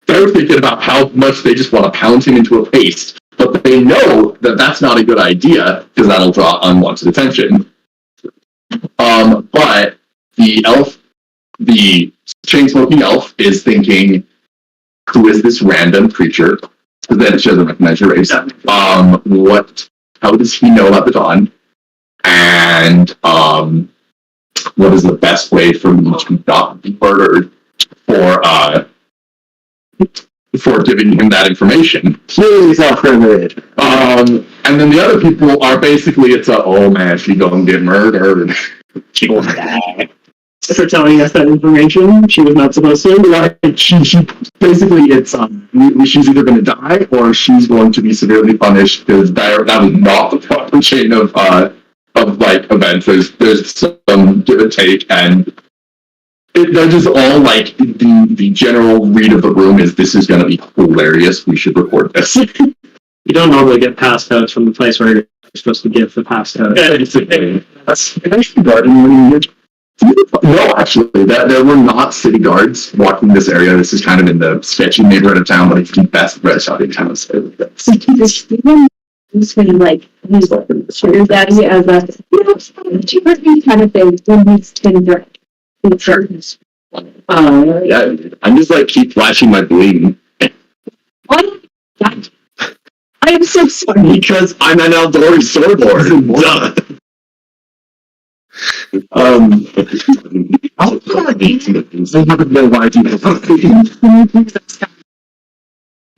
They're thinking about how much they just want to pound him into a paste, but they know that that's not a good idea because that'll draw unwanted attention. But the chain-smoking elf is thinking, who is this random creature? Then she doesn't recognize your race. How does he know about the dawn? And what is the best way for me to not be murdered for giving him that information? Please, privilege. And then the other people are basically, oh man, she gonna get murdered. She gonna die. For telling us that information, she was not supposed to. Like, she basically, she's either going to die or she's going to be severely punished because that was not the proper chain of events. There's some give and take, and they're just all like the general read of the room is this is going to be hilarious. We should record this. You don't normally get passcodes from the place where you're supposed to give the passcode. That's actually garden. No, actually, there were not city guards walking this area. This is kind of in the sketchy neighborhood of town, but it's the best bread shop in town. Who's gonna use sugar daddy as a cheaper kind of thing when he's Tinder. Yeah, I'm just keep flashing my bleeding. What? I am so sorry. Because I'm an outdoor swordlord. Duh.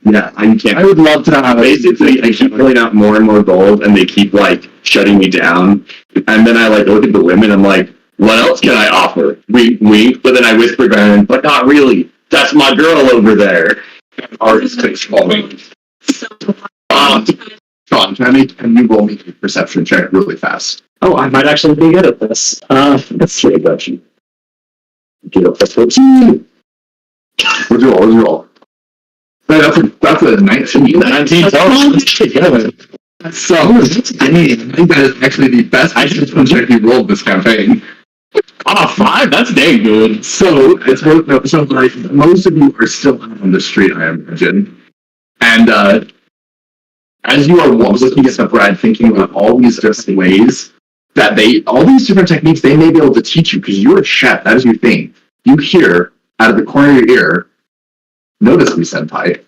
Yeah, I can't. I would love to have. Basically, I keep pulling out more and more gold, and they keep shutting me down. And then I look at the women. I'm like, what else can I offer? Wink, but then I whisper back, but not really. That's my girl over there. Artist takes calling. Sean, can you roll me a perception check really fast? Oh, I might actually be good at this. Let's see about you. Get up, that's 14. What's your roll? That's a 19. 19 So, I think that is actually the best perception check you rolled this campaign. 5, that's dang good. So, most of you are still out on the street, I imagine. And, as you are looking at the bread, thinking about all these different ways that all these different techniques they may be able to teach you because you're a chef. That is your thing. You hear out of the corner of your ear, notice me, senpai.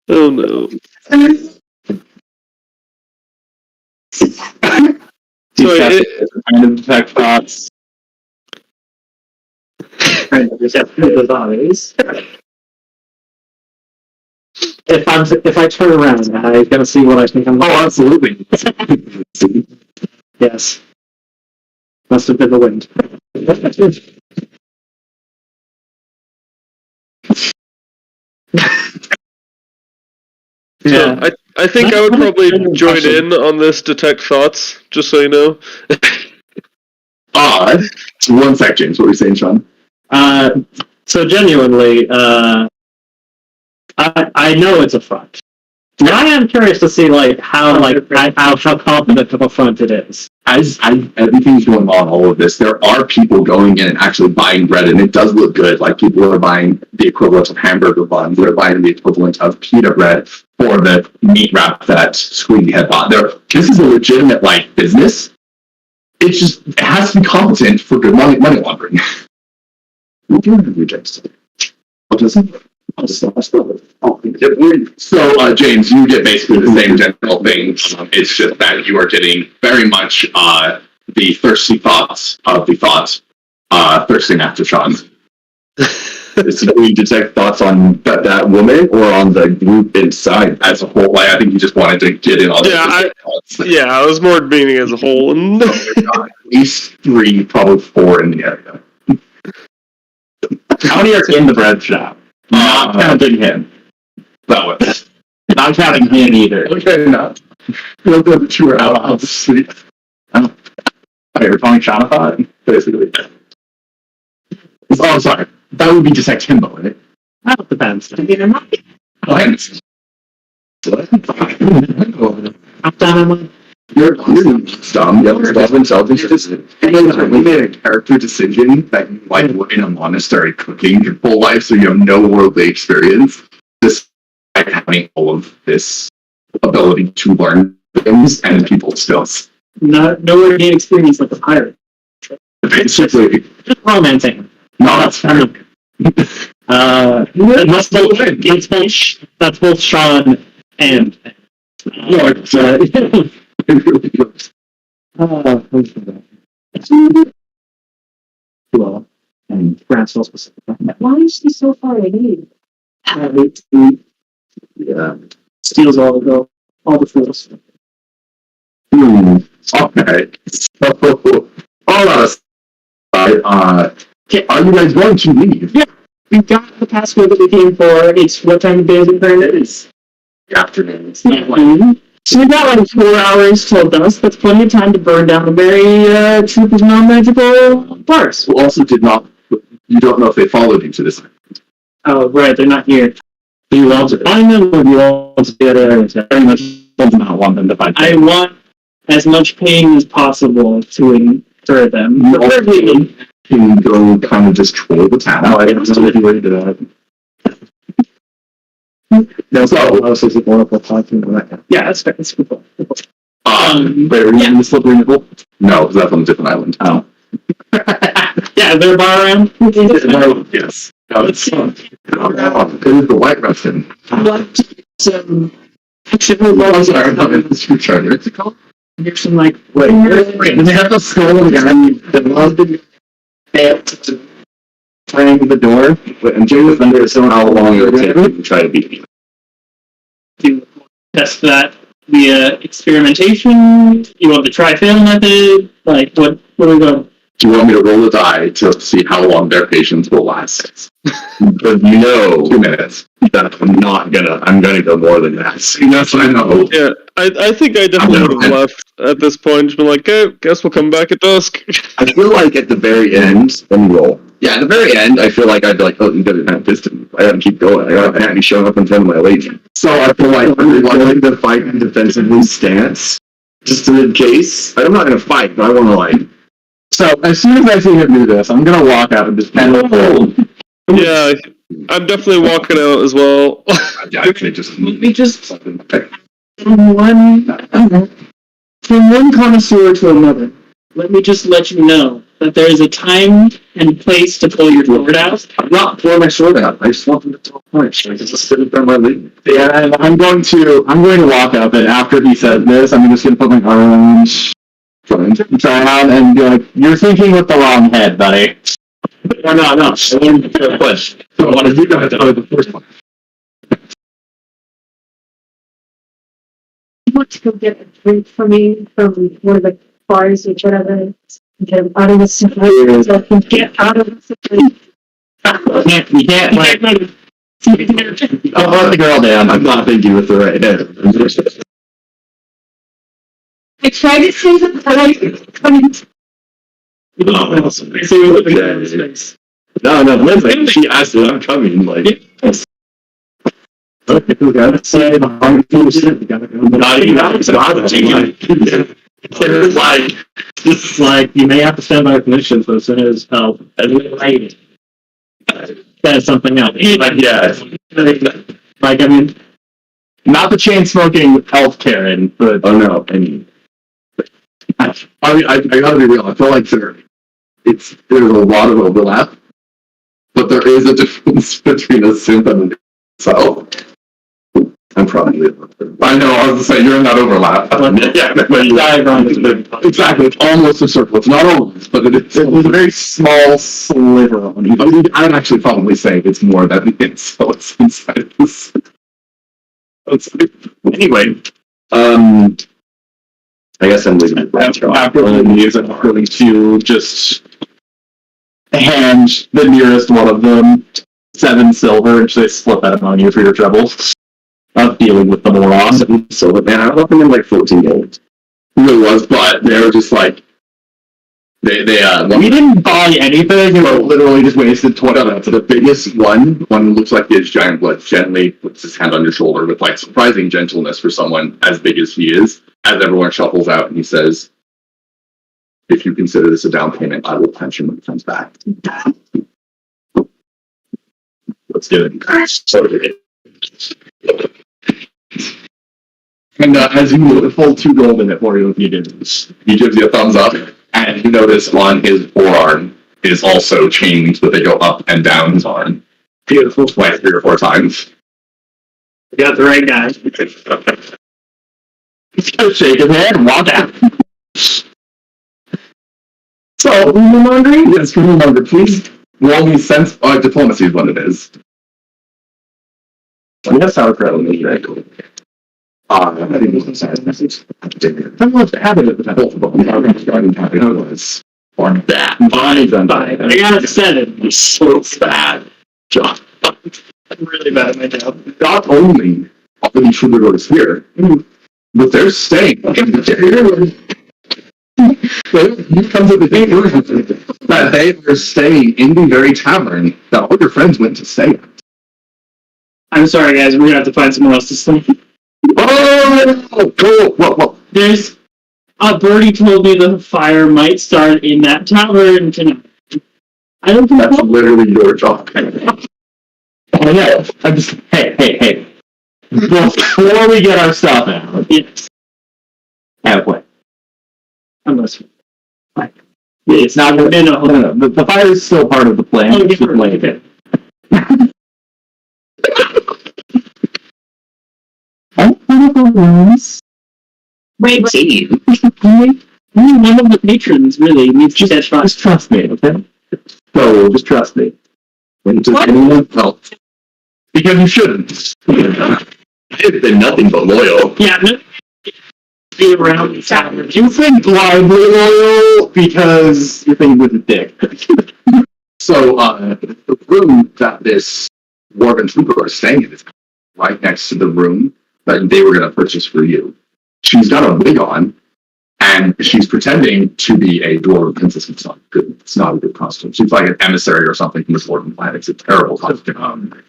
Oh no. Kind of detect thoughts. Kind of just have to those eyes. If I turn around, I'm gonna see what I think I'm. Oh, absolutely. Yes. Must have been the wind. So I think I would probably join in on this detect thoughts, just so you know. One sec, James. What were you saying, Sean? So genuinely, I know it's a front. But I am curious to see how confident of a front it is. As everything's going on, all of this, there are people going in and actually buying bread, and it does look good. Like people are buying the equivalent of hamburger buns, they're buying the equivalent of pita bread for the meat wrap that Squeaky had bought. This is a legitimate business. It has to be competent for good money laundering. We do have rejects. What does it? So, James, you get basically the same general thing. It's just that you are getting very much the thirsty thoughts of the thoughts thirsting after Sean. So we detect thoughts on that woman or on the group inside as a whole. I think you just wanted to get in on thoughts. I was more meaning as a whole. And At least 3, probably 4 in the area. How many are in the bread shop? Not counting him. That was. Not counting him either. Okay, not. You'll go to 2 out of the street. Oh, you're calling Shonapod? Basically. Oh, sorry. That would be detect himbo, right? That depends. I'm done. You're dumb. Love intelligence. We made a character decision that you live in a monastery cooking your whole life, so you have no worldly experience. Just having all of this ability to learn things and people's skills. Nowhere to gain experience like a pirate. Basically, Just romancing. no, that's fine. That's both Sean and. No, it's Well, and Branswell specifically. Why is she so far ahead? yeah. Steals all the fools. Okay. So, all us. Are you guys going to leave? Yeah, we got the password that we came for. It's what time of day is it is? Afternoon. So we got 4 hours till dusk. That's plenty of time to burn down the very troop of non-magical parts. Who also did not. You don't know if they followed you to this. Oh, right, they're not here. Do you want to find them, or do you want to be there? Very much do not want them to find I want as much pain as possible to incur them. You also can go kind of just troll the town. I don't know if you ready to that. Yeah, that's fair. That's cool. Wait, are you in the slippery nipple? No, because that's on a different island. Oh. Yeah, they're bar around. Yes. No, it's it is the White Russian. Some I'm sorry, I'm in the screw charger. What's it called? Here's some wait. And they have the skull again. They love to fail to frame the door. And Jay was under so how long it would take to try to beat me. To test that via experimentation. You want the try-fail method? What are we going? Do you want me to roll a die to see how long their patience will last? Because 2 minutes. That I'm gonna go more than that. That's what I know. yeah, I think I definitely would have left at this point. Just been like, okay, guess we'll come back at dusk. I feel like at the very end, let me roll. Yeah, at the very end, I feel like I'd be like, oh, you gotta have distance. I gotta keep going. I gotta be showing up in front of my legion. So I feel like I'm wanting to fight and defensively stance, just in case. I'm not gonna fight, but I want to So as soon as I see him do this, I'm gonna walk out and just kind of hold. Yeah, I'm definitely walking out as well. Yeah, I could just. Let me just Something. from one connoisseur to another. Let me just let you know that there is a time and place to pull your sword out. I'm not pulling my sword out. I just want them to tell points. I just sit it from my lead. Yeah, and I'm going to walk up, and after he says this, I'm just going to put my arms around and be like, "You're thinking with the wrong head, buddy." No. I want to push. So what did you guys do the first one? You want to go get a drink for me from one of the bars or whatever? Get him out of the situation. So I can get out of the situation. You can't like, I'll let the girl down. I'm not thinking with the right head. I tried to say that, but I couldn't. No, listen, she asked if I'm coming, like. Okay, we gotta say the hard things. We gotta go. Not even it's like, you may have to stand by permission for as soon as help. That's something else. Like, yeah. Like, I mean, not the chain smoking elf Karen, but. Oh, no, I mean. I gotta be real. I feel like there's a lot of overlap, but there is a difference between a synth and a so. I'm probably. I know. I was gonna say you're in that overlap. Yeah, exactly. It's almost a circle. It's not almost, but it's a very small sliver. I'd actually probably say it's more than it's inside this. Anyway, I guess I'm leaving. After the music, I'm going to just hand the nearest one of them 7 silver and say split that among you for your trouble of dealing with the moron. So, man, I left them in like 14 gold. It really was, but they were just like, we didn't buy anything, we literally just wasted 20 minutes. The biggest one looks like his giant blood, gently puts his hand on your shoulder with like surprising gentleness for someone as big as he is, as everyone shuffles out, and he says, "If you consider this a down payment, I will pension when he comes back." Let's do it. And as you move, full 2 gold in it for you if you did. He gives you a thumbs up, and you notice on his forearm is also chains, but they go up and down his arm. Beautiful. Like 3 or 4 times. You got the right guy. He's gonna shake his hand and walk out. So, room laundry? Yes, room laundry, please. Roll me sense, diplomacy is what it is. I guess sauerkraut will make it cool. I think it was a sad message. I don't know if to have it at the time. It was on that. I got a 7. You're so bad, John. I'm really bad at my job. Not only are the troubadours here, but they're staying. You come to the day that they are staying in the very tavern that all your friends went to stay at. I'm sorry, guys. We're gonna have to find somewhere else to stay. Whoa. There's a birdie told me the fire might start in that tavern tonight. I don't think That's literally your job. Oh yeah, I'm just hey. Before we get our stuff out, yes. halfway. Unless it's not No. no. The fire is still part of the plan. Oh, Just like- okay. Wait, One of the patrons really needs to get shot. Just trust me, okay? So just trust me. Does anyone else? Because you shouldn't. I've been nothing but loyal. Yeah, no. Be around the tavern. You think blindly loyal because you're thinking with a dick. So, the room that this Dwarven trooper is staying in is right next to the room that they were going to purchase for you. She's got a wig on, and she's pretending to be a Dwarven princess. It's not a good costume. She's like an emissary or something from the Dwarven planet. It's a terrible costume.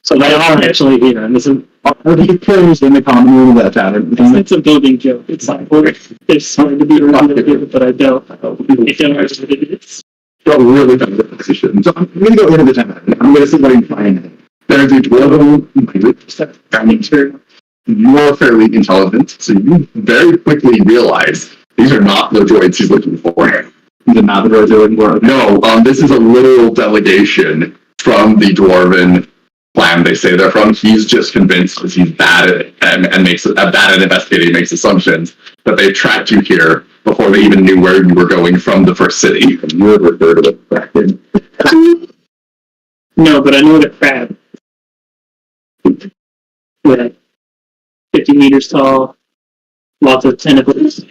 So they are actually here, and this is Are these players in the common room of that tavern? it's a building joke. It's like, they're starting to be around here, but I don't know what it is. got really bad at the position. So I'm going to go into the time. I'm going to see what I can find. There's a dwarven nature. You are fairly intelligent, so you very quickly realize these are not the droids he's looking for. These are not the droids they're looking for? No, this is a literal delegation from the dwarven clan they say they're from. He's just convinced because he's bad at it and makes bad at investigating, makes assumptions that they tracked you here before they even knew where you were going from the first city. And you would refer to it correctly. No, but I know the crab. With 50 meters tall, lots of tentacles.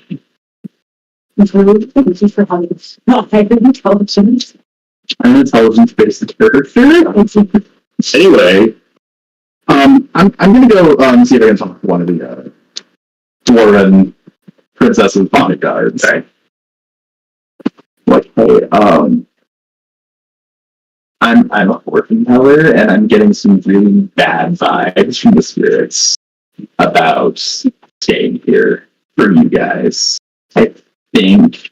Thank you for having this. No, I have intelligence. I'm an intelligence-based character. Anyway, I'm gonna go see if I can talk to one of the dwarven princess's bodyguards. Okay. Like, hey, I'm a fortune teller, and I'm getting some really bad vibes from the spirits about staying here for you guys. I think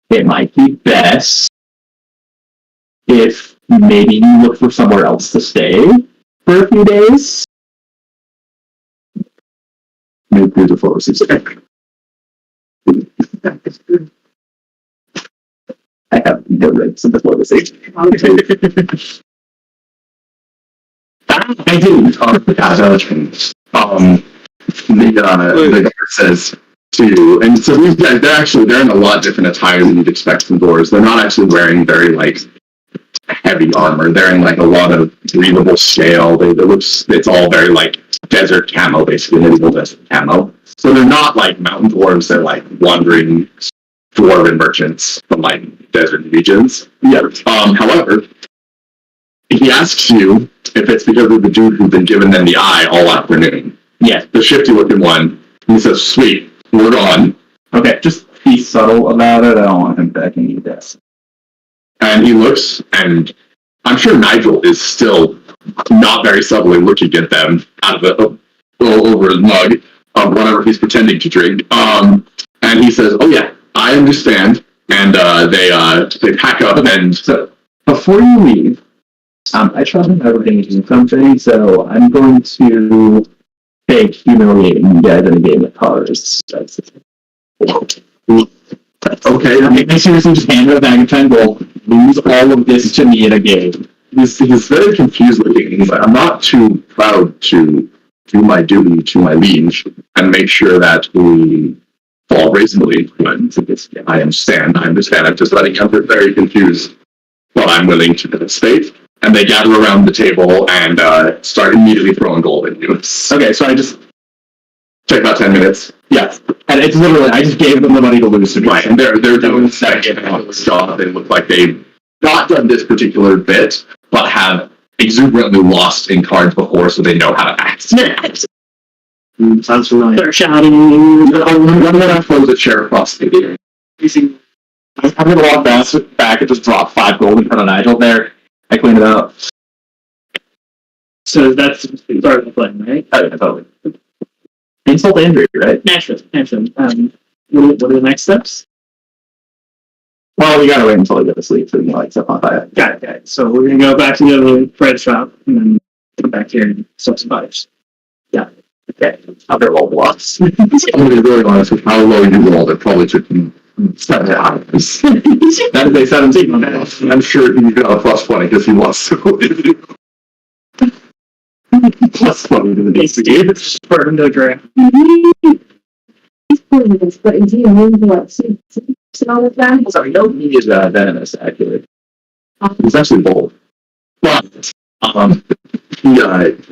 it might be best if maybe you look for somewhere else to stay for a few days. Make beautiful respect. I have no rights in diplomacy. I do. The guard says to you, and so these guys, they're in a lot different attire than you'd expect from doors. They're not actually wearing very heavy armor. They're in a lot of breathable scale. It's all very desert camo, basically medieval desert camo. So they're not mountain dwarves. They're wandering dwarven merchants from desert regions. Yeah. However, he asks you if it's because of the dude who's been giving them the eye all afternoon. Yeah, the shifty looking one. He says, "Sweet, we're gone." Okay, just be subtle about it. I don't want him backing you down. And he looks, and I'm sure Nigel is still not very subtly looking at them out of over his mug of whatever he's pretending to drink. And he says, "Oh yeah, I understand." And they pack up, and so before you leave, I trust him everything is something, so I'm going to fake humiliating you guys in a game of cards. That's okay. I seriously just hand her a bag of 10 gold, lose all of this to me in a game. He's very confused looking. He's like, I'm not too proud to do my duty to my liege and make sure that we fall reasonably into this. I understand. I'm just letting him get very confused. But I'm willing to participate. And they gather around the table and start immediately throwing gold at you. Okay, so I just take about 10 minutes. Yes, and it's literally I just gave them the money to lose. Right, and they're doing second job. They look like they've not done this particular bit, but have exuberantly lost in cards before, so they know how to act. Sounds familiar. They're shouting. I'm gonna throw the chair across the room. I'm gonna walk back and just drop 5 gold in front of Nigel there. I clean it up. So that's the start of the plan, right? Oh, yeah, totally. Insult injury, right? Naturally. What are the next steps? Well, we gotta wait until I get to sleep so we can step on fire. Got it. So we're gonna go back to the bread shop and then come back here and sell some bodies. Yeah. Okay. I'll get roll blocks. I'm gonna be really honest with how low you rolled. It probably took me 7 hours. That is a 17. I'm sure he got a plus 20 because he lost so plus 20 to the next game. For him to draft. He's pulling this, but is he a moon what? And all of that? Sorry, no, he is venomous, actually. He's actually bold. But, he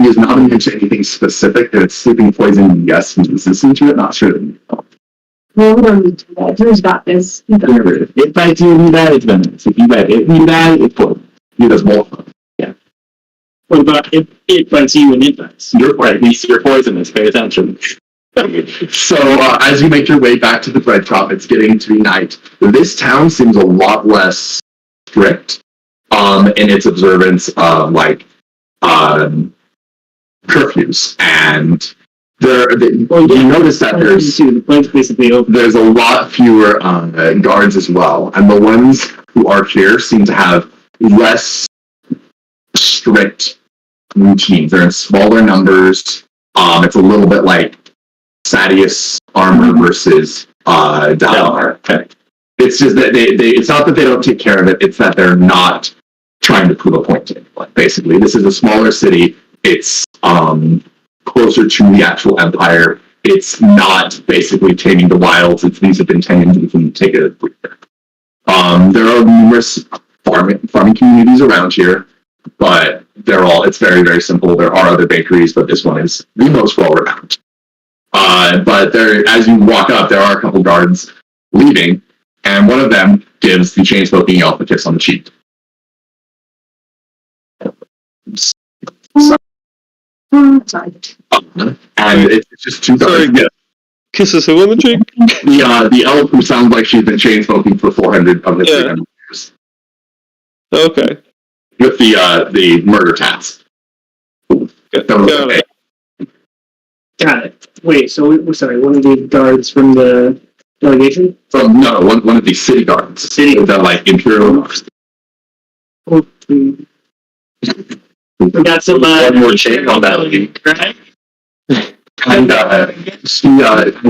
is not immune to anything specific. If it's sleeping poison, yes, he's resistant to it. Not sure. Well, we don't need to do that. Drew's got this. It bites you, you die, it's venomous. If you bite it, you die, it's poison. He does more. Yeah. What about if it bites you and it bites? You're right, you're poisonous, pay attention. So, as you make your way back to the bread shop, it's getting to be night. This town seems a lot less strict in its observance of curfews, and you notice that the place basically open. there's a lot fewer guards as well, and the ones who are here seem to have less strict routines. They're in smaller numbers. It's a little bit like Sadius armor versus Dalamar. Okay. It's just that it's not that they don't take care of it, it's that they're not trying to prove a point to anyone. Basically, this is a smaller city. It's closer to the actual empire. It's not basically taming the wilds. These have been tamed. You can take a breather. There are numerous farming communities around here, but it's very, very simple. There are other bakeries, but this one is the most well-renowned. But as you walk up, there are a couple guards leaving, and one of them gives the chain-smoking elf a kiss on the cheek. And it's just two guards. Sorry. Kisses who on the cheek? The elf who sounds like she's been chain-smoking for 400 of the 300 years. Okay. With the murder tats. Got it. Wait, so we're sorry, one of the guards from the delegation? One of the city guards. The Imperial guards. We got some One more chain on that lady. right? And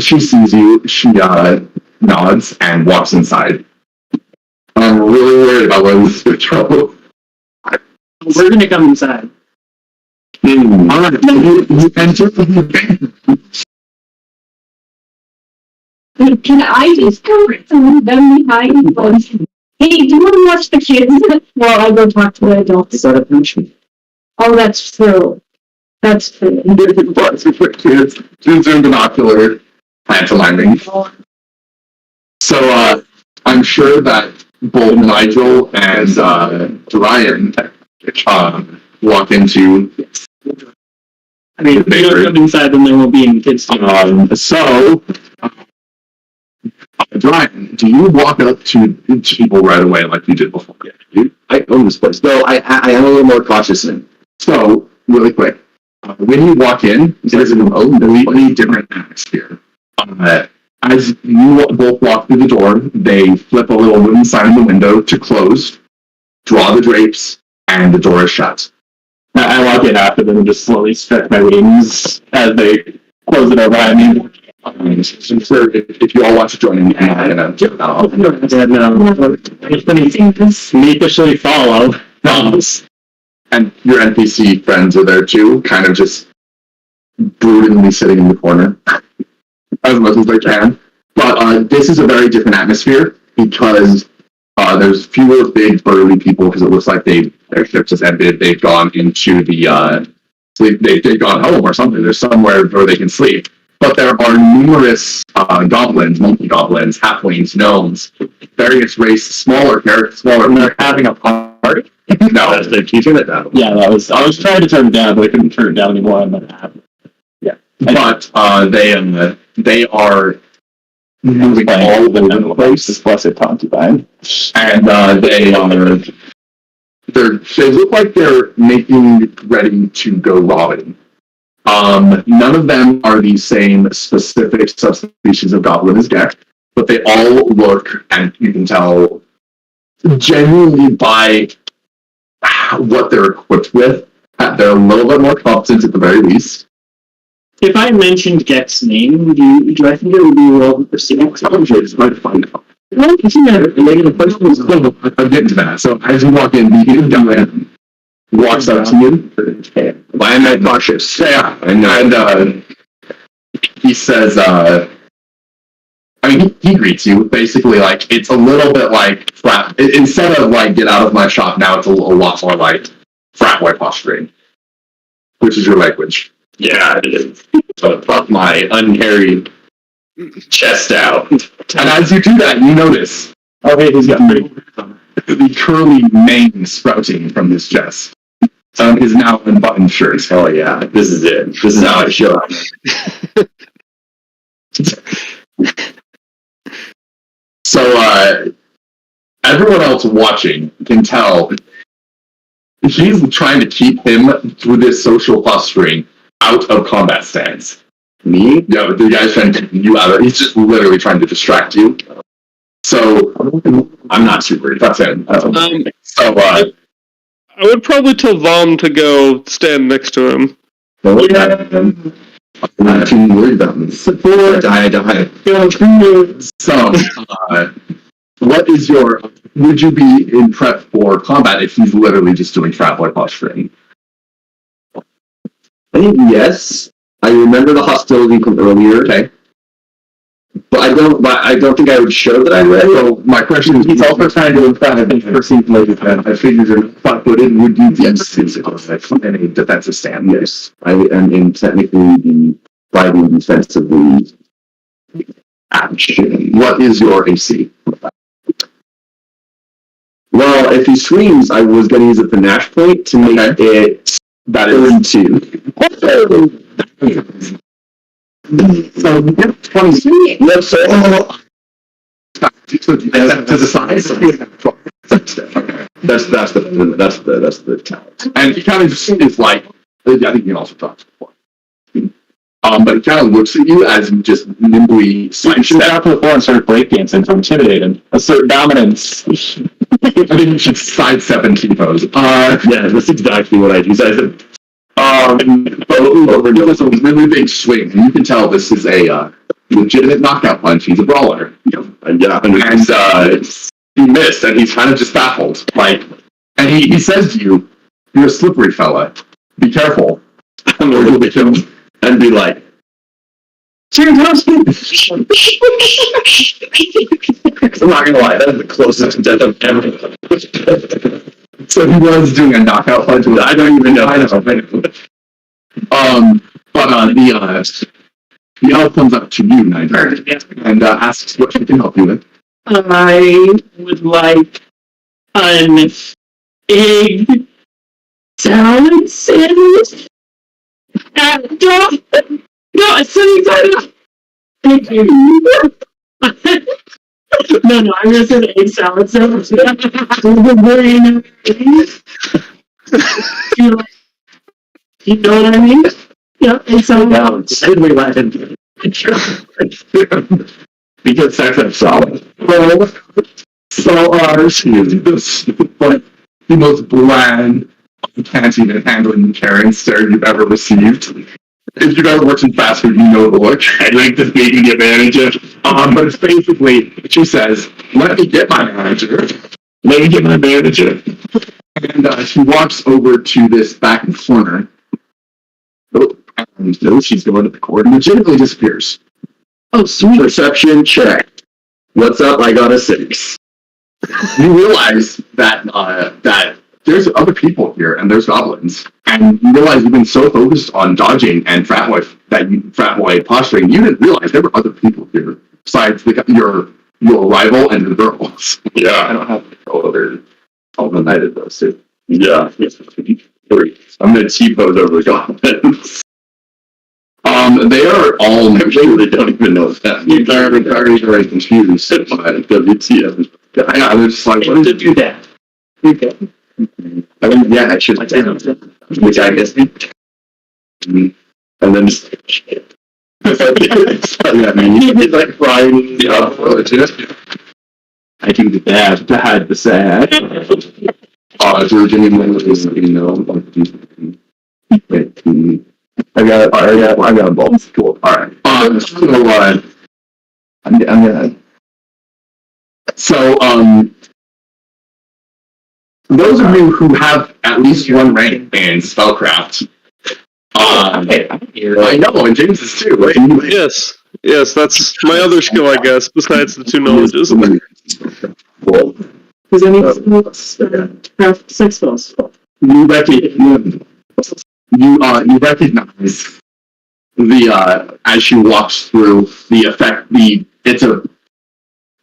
she sees you, she nods and walks inside. I'm really worried about whether this is good trouble. We're gonna come inside. Alright, you enter. Can I just go with them behind? Hey, do you want to watch the kids while I go talk to the adults? Is that a punishment? Oh, that's true. That's true. Kids, zoom binocular, pantomiming. So, I'm sure that both Nigel and Ryan walk into. I mean, if they don't come inside, then there won't be any kids. Ryan, do you walk up to people right away like you did before? Yeah, I own this place, though I am a little more cautious in. So, really quick, when you walk in, there's a completely different atmosphere. As you both walk through the door, they flip a little wooden sign in the window to close, draw the drapes, and the door is shut. I walk in after them and just slowly stretch my wings as they close it over. I mean, sure, if you all want to join in, I'm going to give it out. Me officially follow. And your NPC friends are there too, kind of just broodingly sitting in the corner as much as they can. But this is a very different atmosphere because there's fewer big burly people because it looks like their ships has ended. They've gone into the sleep. They've gone home or something. There's somewhere where they can sleep. But there are numerous goblins, monkey goblins, halflings, gnomes, various races, smaller characters, and they're having a party. No, they're keeping it down. Yeah, I was trying to turn it down, but I couldn't turn it down anymore. I'm not happy. Yeah, but they are moving all over the place. Plus, it concubine, and they look like they're making ready to go robbing. None of them are the same specific subspecies of goblin as Gek, but they all look, and you can tell genuinely by what they're equipped with, they're a little bit more competent at the very least. If I mentioned Gek's name, do I think it would be well received? I'm sure it's hard to find out. I'm getting to that. So as you walk in, the guy walks up to you. I am cautious. Yeah, and he says, he greets you basically like it's a little bit like frat. Instead of like get out of my shop now, it's a lot more like frat boy posturing, which is your language. Yeah, it is. So pop my unharried chest out. And as you do that, you notice he's got the curly mane sprouting from his chest. His now unbuttoned shirt. Oh yeah, this is it. This is how I show up. So, everyone else watching can tell he's trying to keep him, through this social posturing, out of combat stance. Me? Yeah, the guy's trying to keep you out of it. He's just literally trying to distract you. So I'm not super worried. That's it. So I would probably tell Vom to go stand next to him. I'm not too worried about this. Support. Die. So, what is your? Would you be in prep for combat if he's literally just doing frat boy posturing? I think yes. I remember the hostility from earlier. Okay. But I don't think I would show that I'm ready. So my question is, he's also trying to impress a perceived like I figured you're flat-footed. Would you be in a defensive stand? Yes. I am in technically the fighting defensively action. What is your AC? Well, if he screams, I was going to use a panache point to make it That is 32. so 20. Let's say, To the size. that's the talent. And he kind of just is like, I think you can also talk before. But he kind of looks at you as you just nimbly Shoot out to the floor and start breakdancing to intimidate him. Assert dominance. I think you should sidestep and T-pose. Yeah, that's exactly what I do. So I said, But it's a really big swing, and you can tell this is a legitimate knockout punch. He's a brawler. And he missed, and he's kind of just baffled. Like, and he says to you, "You're a slippery fella. Be careful." I'm going to be killed and be like, Chicken toast. I'm not gonna lie, that's the closest death I've ever. So he was doing a knockout punch. I don't even know. I know. But the elf comes up to you, Nigel, and asks what she can help you with. I would like an egg salad sandwich. No, I'm so excited. Thank you. No, I'm gonna say the egg salad sandwich. You know what I mean? Yeah, egg salad. Sidway Latin. Because sex is solid. Well, so the most bland, canteen and handling and caring stare you've ever received. If you've ever worked in fast food, you know the look. I like this meeting the manager. But it's basically, she says, "Let me get my manager. Let me get my manager." And she walks over to this back corner. And she's going to the court and legitimately disappears. Oh, sweet. Perception check. What's up? I got a 6. You realize that that there's other people here and there's goblins, and you realize you've been so focused on dodging and frat boy posturing, you didn't realize there were other people here besides your rival and the girls. Yeah, I don't have control over all the night of those two. Yeah. I'm gonna T-pose over the goblins. They are all I'm sure they don't even know that. They're very confused by WTF. Yeah, they're just like, what is To do that. Okay. I mean, yeah, I should say which I guess. And then just yeah, I mean, he's like crying. yeah, I do the bad to hide the sad. I got a ball. Cool. All right. Those of you who have at least one rank in spellcraft, I know, and James is too, right? Yes, that's my other skill, I guess, besides the 2 knowledges. Does anyone have sex spells? You recognize the as she walks through the effect. It's a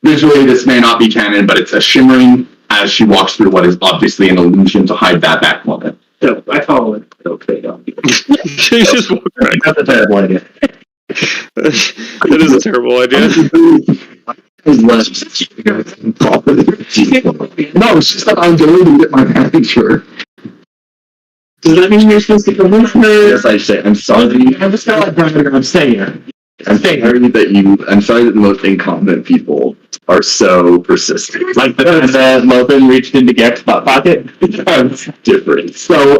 visually this may not be canon, but it's a shimmering as she walks through what is obviously an illusion to hide that back moment. No, I follow it. Okay, You just walk right. That's a terrible idea. It is a terrible idea. No, it's just that I'm going to get my manager. Does that mean you're supposed to come with her? Yes, I say, I'm sorry. I'm just not like brother, I'm staying here. I'm sorry that the most incompetent people are so persistent. Like the time that Logan reached into Gex butt pocket. That's different. So,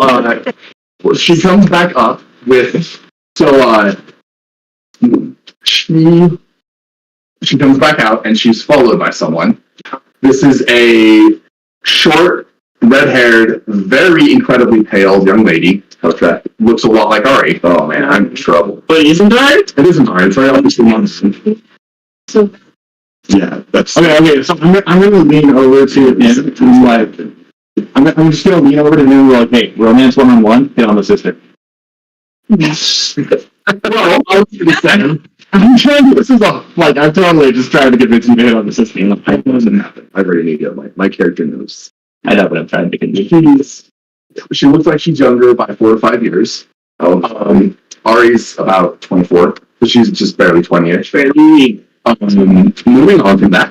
she comes back up with, she comes back out and she's followed by someone. This is a short, red-haired, very incredibly pale young lady. Okay. Looks a lot like Ari. Oh man, I'm in trouble. But isn't that? It isn't Ari, it's very obviously Monson. So, Yeah, that's... Okay, so I'm gonna lean over to him and like, I'm just gonna lean over to him and be like, hey, romance one-on-one, hit on the sister. Well, I was gonna say, I'm trying, this is a, like, I'm totally just trying to convince you to hit on the sister. it doesn't happen. I already need to, my character knows. I know, but I'm trying to convince you. She looks like she's younger by 4 or 5 years. Ari's about 24, so she's just barely 20-ish. Moving on from that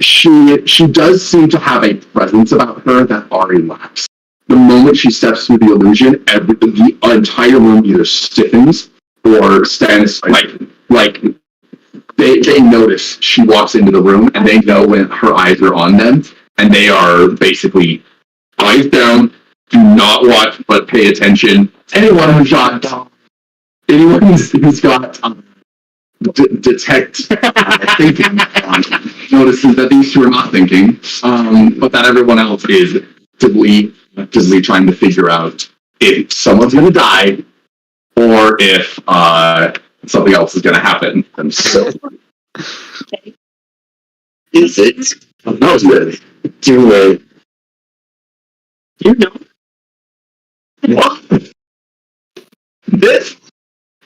she does seem to have a presence about her that Ari lacks. The moment she steps through the illusion, the entire room either stiffens or stands like they notice she walks into the room and they know when her eyes are on them, and they are basically eyes down, do not watch but pay attention. Anyone who's got detect thinking notices that these two are not thinking, but that everyone else is actively trying to figure out if someone's going to die or if something else is going to happen. And so, is it? No, it's really too late. You know what? This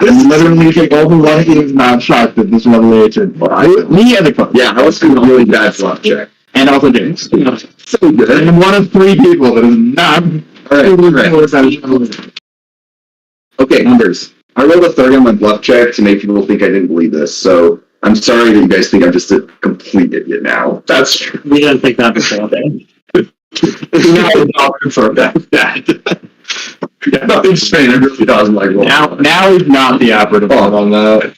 Literally, the golden one is not shocked at this revelation. Me and the coach. Yeah, I was doing a really bad flop check. And also James. So good. And I'm one of 3 people that is not. Alright. Okay, numbers. I rolled a 30 on my bluff check to make people think I didn't believe this, so I'm sorry that you guys think I'm just a complete idiot now. That's true. We didn't think that before. I'll confirm that. Yeah, nothing's strange. I really doesn't like roll. Now he's not the operative on that.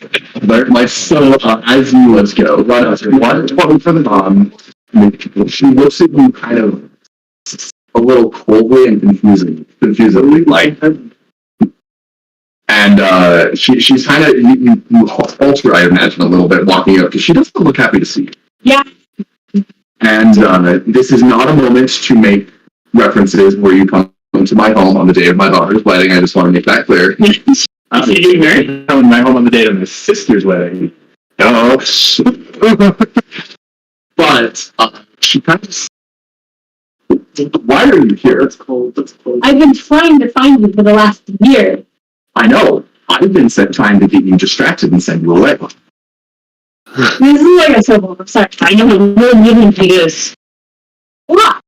My son, as you, let's go. Run us 120 for the mom. She looks at you kind of a little coldly and confusedly, like. And she's kind of you falter, I imagine, a little bit walking up because she doesn't look happy to see you. yeah, And this is not a moment to make references where you come to my home on the day of my daughter's wedding. I just want to make that clear. You're getting married? Coming to my home on the date of my sister's wedding. No. But she kind of... Why are you here? It's cold. It's cold. I've been trying to find you for the last year. I know. I've been trying to get you distracted and send you away. This is like a civil. I'm sorry. I know we're living to this. What?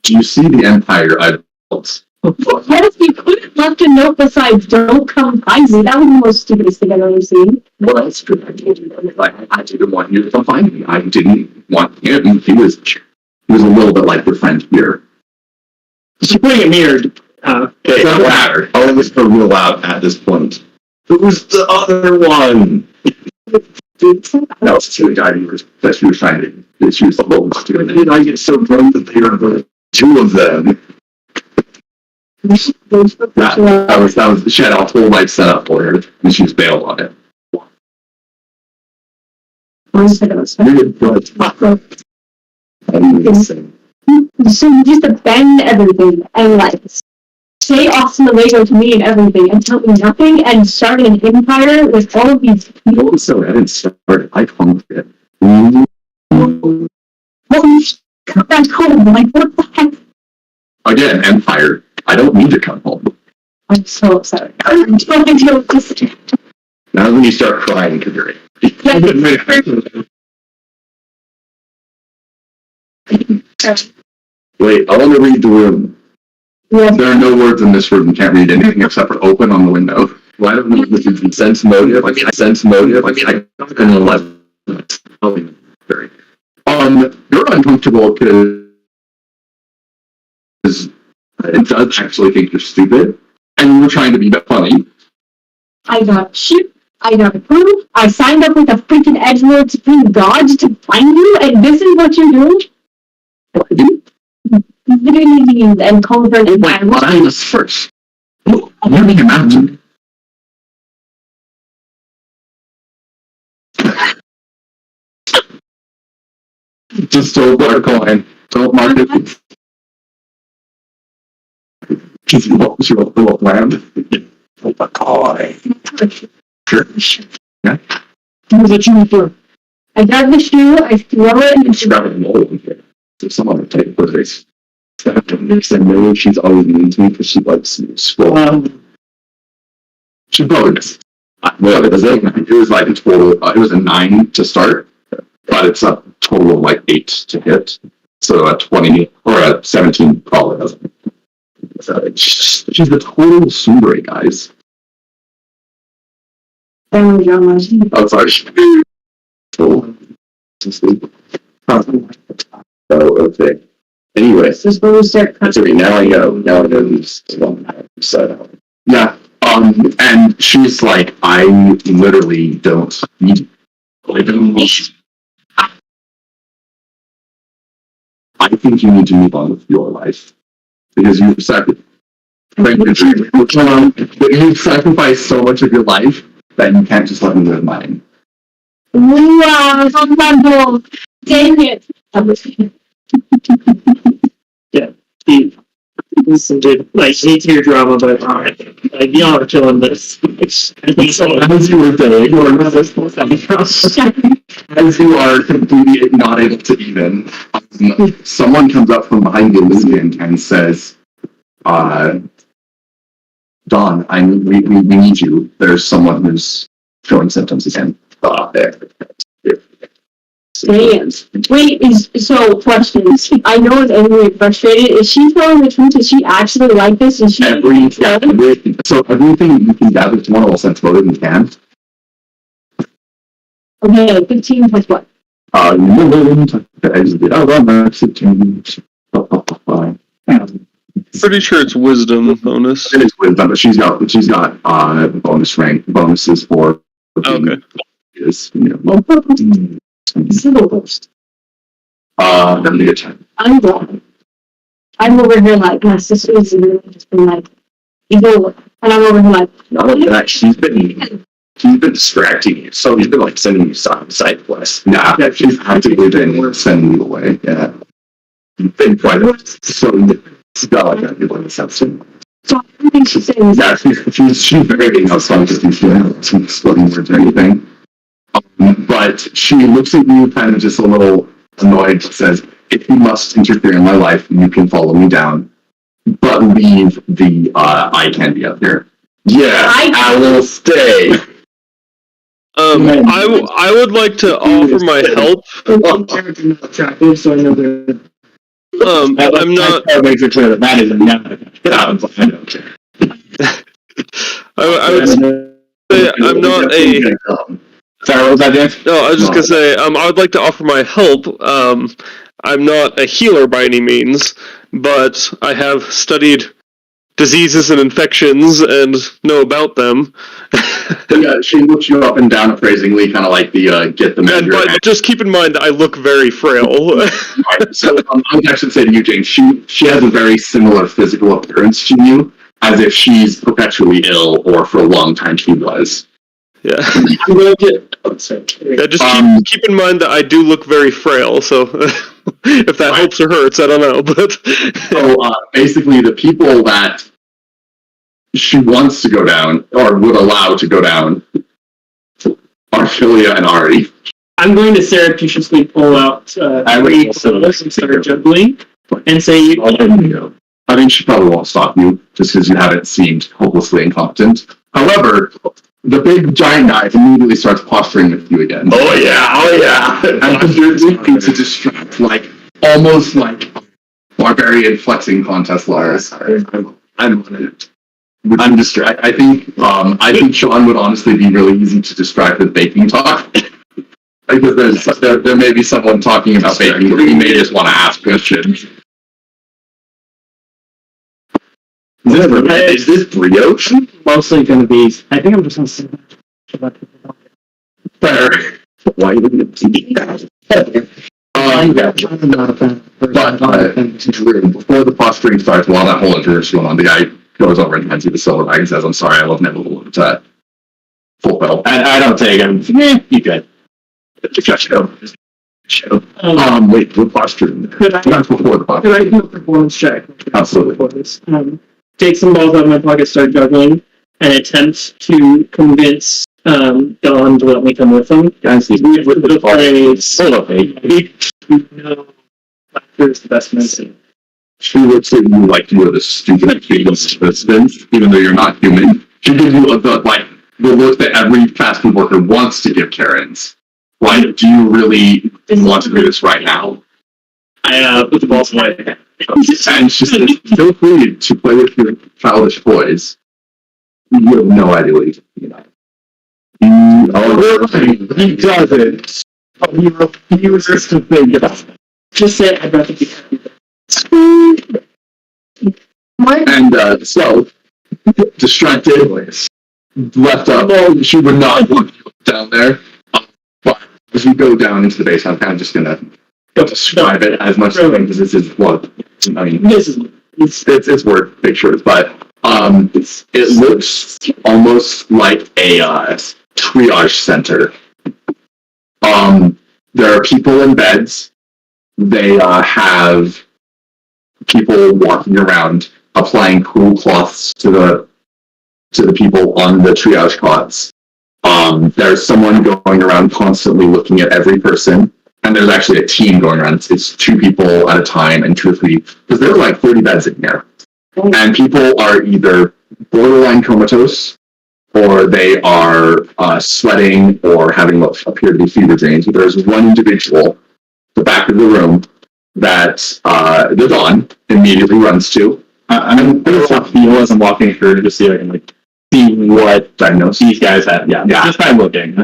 Do you see the empire I've built? What if you could have left a note besides "Don't come find me"? That was the most stupidest thing I've ever seen. Well, that's true. I didn't want you to come find me. I didn't want him. He was a little bit like your friend here. She's putting it mirrored. It doesn't matter. All of us are real loud at this point. Who's the other one? No, it's the guy that she was trying to. She was the lowest. And I get so drunk that they are the 2 of them. That was she had a whole life set up for her, and she was bailed on it. So you just abandon everything and like say Austin the Lego to me and everything and tell me nothing and start an empire with all of these people. So I didn't start. I conquered it. Well, you come back home. Like, what the heck? Again, empire. I don't need to come home. I'm so upset. I'm trying to just. Now when you start crying because you're Wait, I want to read the room. Yeah. There are no words in this room. You can't read anything except for open on the window. Well, I don't know if this is sense motive. I don't know 11. Very. You're uncomfortable because it does actually think you're stupid, and you're trying to be funny. I got you. I got approved. I signed up with a freaking Edgelord Supreme God to find you, and this is what you're doing? Literally and convert Oh my God, I was first. Oh, I'm leaving a mountain. Just don't mark a line. Don't mark it. Just what you want land. Oh my God. Sure. What was you for? I grab the shoe, I throw it, and It's grabbing the mold here. So someone would take place. Because I know she's always mean to me because she likes me. Scroll. She probably missed. Well, it was like a total, it was a 9 to start, but it's a total of like 8 to hit. So a 20 or a 17 probably doesn't. So she's the total Sumbray, guys. family drama. Oh, sorry. So, okay. Anyway, This is where we start. that's okay. Now I know who's so. Yeah. And she's like, I literally don't need. I think you need to move on with your life because you've sacrificed so much of your life that you can't just let me live mine. Wow, humble. Dang it. Steve, listen, dude, like, hate to hear drama, but, like, y'all are killing this. I think so. As you were saying, as you are completely not able to even, someone comes up from behind you, Lucian, and says, Dawn, we need you. There's someone who's showing symptoms again. There. Damn. Wait, so questions. I know it's angry and frustrated. Is she telling the truth? Is she actually like this? Is she So everything you can gather tomorrow will send voted and can. okay, 15 plus what? Pretty sure it's wisdom bonus. It is wisdom, but she's got bonus rank bonuses for Okay. is Single post. then the attack. I'm wrong. I'm over here like, my sister is really just been like, evil. And I'm over here like, Not only that, she's been distracting you. So he's been like sending you side quests. Nah, she's actively been sending you away. Yeah. You've been quite so it's got like that people in the sense too. so everything she's saying is Yeah, she's very outside just some exploding words or anything. But she looks at you kind of just a little annoyed, says, if you must interfere in my life, you can follow me down. But leave the eye candy up here. Yeah, I will stay. I would like to offer my help. attractive, so I know they're. I'm not. That makes it clear that that is a no. I don't care. I would say I'm not a. Sorry, what was that, Dan? No, I was just gonna say, I would like to offer my help. I'm not a healer by any means, but I have studied diseases and infections and know about them. Yeah, she looks you up and down appraisingly, kind of like the get the measure. But just keep in mind that I look very frail. So I would actually say to you, James, she has a very similar physical appearance to you, as if she's perpetually ill or for a long time she was. Yeah. I'm going to. Yeah, just keep in mind that I do look very frail, so if that helps or hurts, I don't know. But So basically, the people that she wants to go down or would allow to go down are Philia and Ari. I'm going to surreptitiously pull out I would three also solos and start juggling and say, I think she probably won't stop you just because you haven't seemed hopelessly incompetent. However, the big giant guy immediately starts posturing with you again. Oh yeah. And you're looking to distract, like almost like barbarian flexing contest lawyers. I'm distracted. I think Sean would honestly be really easy to distract with baking talk. Because there may be someone talking about baking, or you may just want to ask questions. Is this brioche? mostly going to be, I think I'm just going to say that. Why would you see that? Drew, before the posturing starts, while that whole interview is going on, the guy goes over and hands you the silver bag and says, "I'm sorry, I wasn't able to fulfill." And I don't take him. You good. Wait, the posturing. That's before the posturing. Could I do a performance check? Absolutely. For this? Take some balls out of my pocket, start juggling, and attempt to convince Dawn to let me come with them. Guys, he's With the phrase, hold up, hey. you know, laughter is the best medicine. She looks at you like you are the stupid participant, even though you're not human. She gives you the look that every fast food worker wants to give Karens. Like, do you really want to do this right now? I put the balls away. And she says, feel free to play with your childish boys. You have no idea what he's thinking about. He doesn't. He refuses to think about it. Just say I'd rather be happy. And so, distracted, left up, she would not want you down there. But as you go down into the base, I'm kind of just going to describe it as much as this is what, I mean, This is it's worth pictures, but it looks almost like a triage center. There are people in beds. They have people walking around applying cool cloths to the people on the triage cots. There's someone going around constantly looking at every person. And there's actually a team going around. It's 2 people at a time and 2 or 3, because there are like 30 beds in here. And people are either borderline comatose, or they are sweating or having what appear to be fever dreams. But there's one individual, the back of the room, that the Dawn immediately runs to. I'm gonna feel as I'm walking through to see if I can see what Diagnose. these guys have. Yeah, just by looking.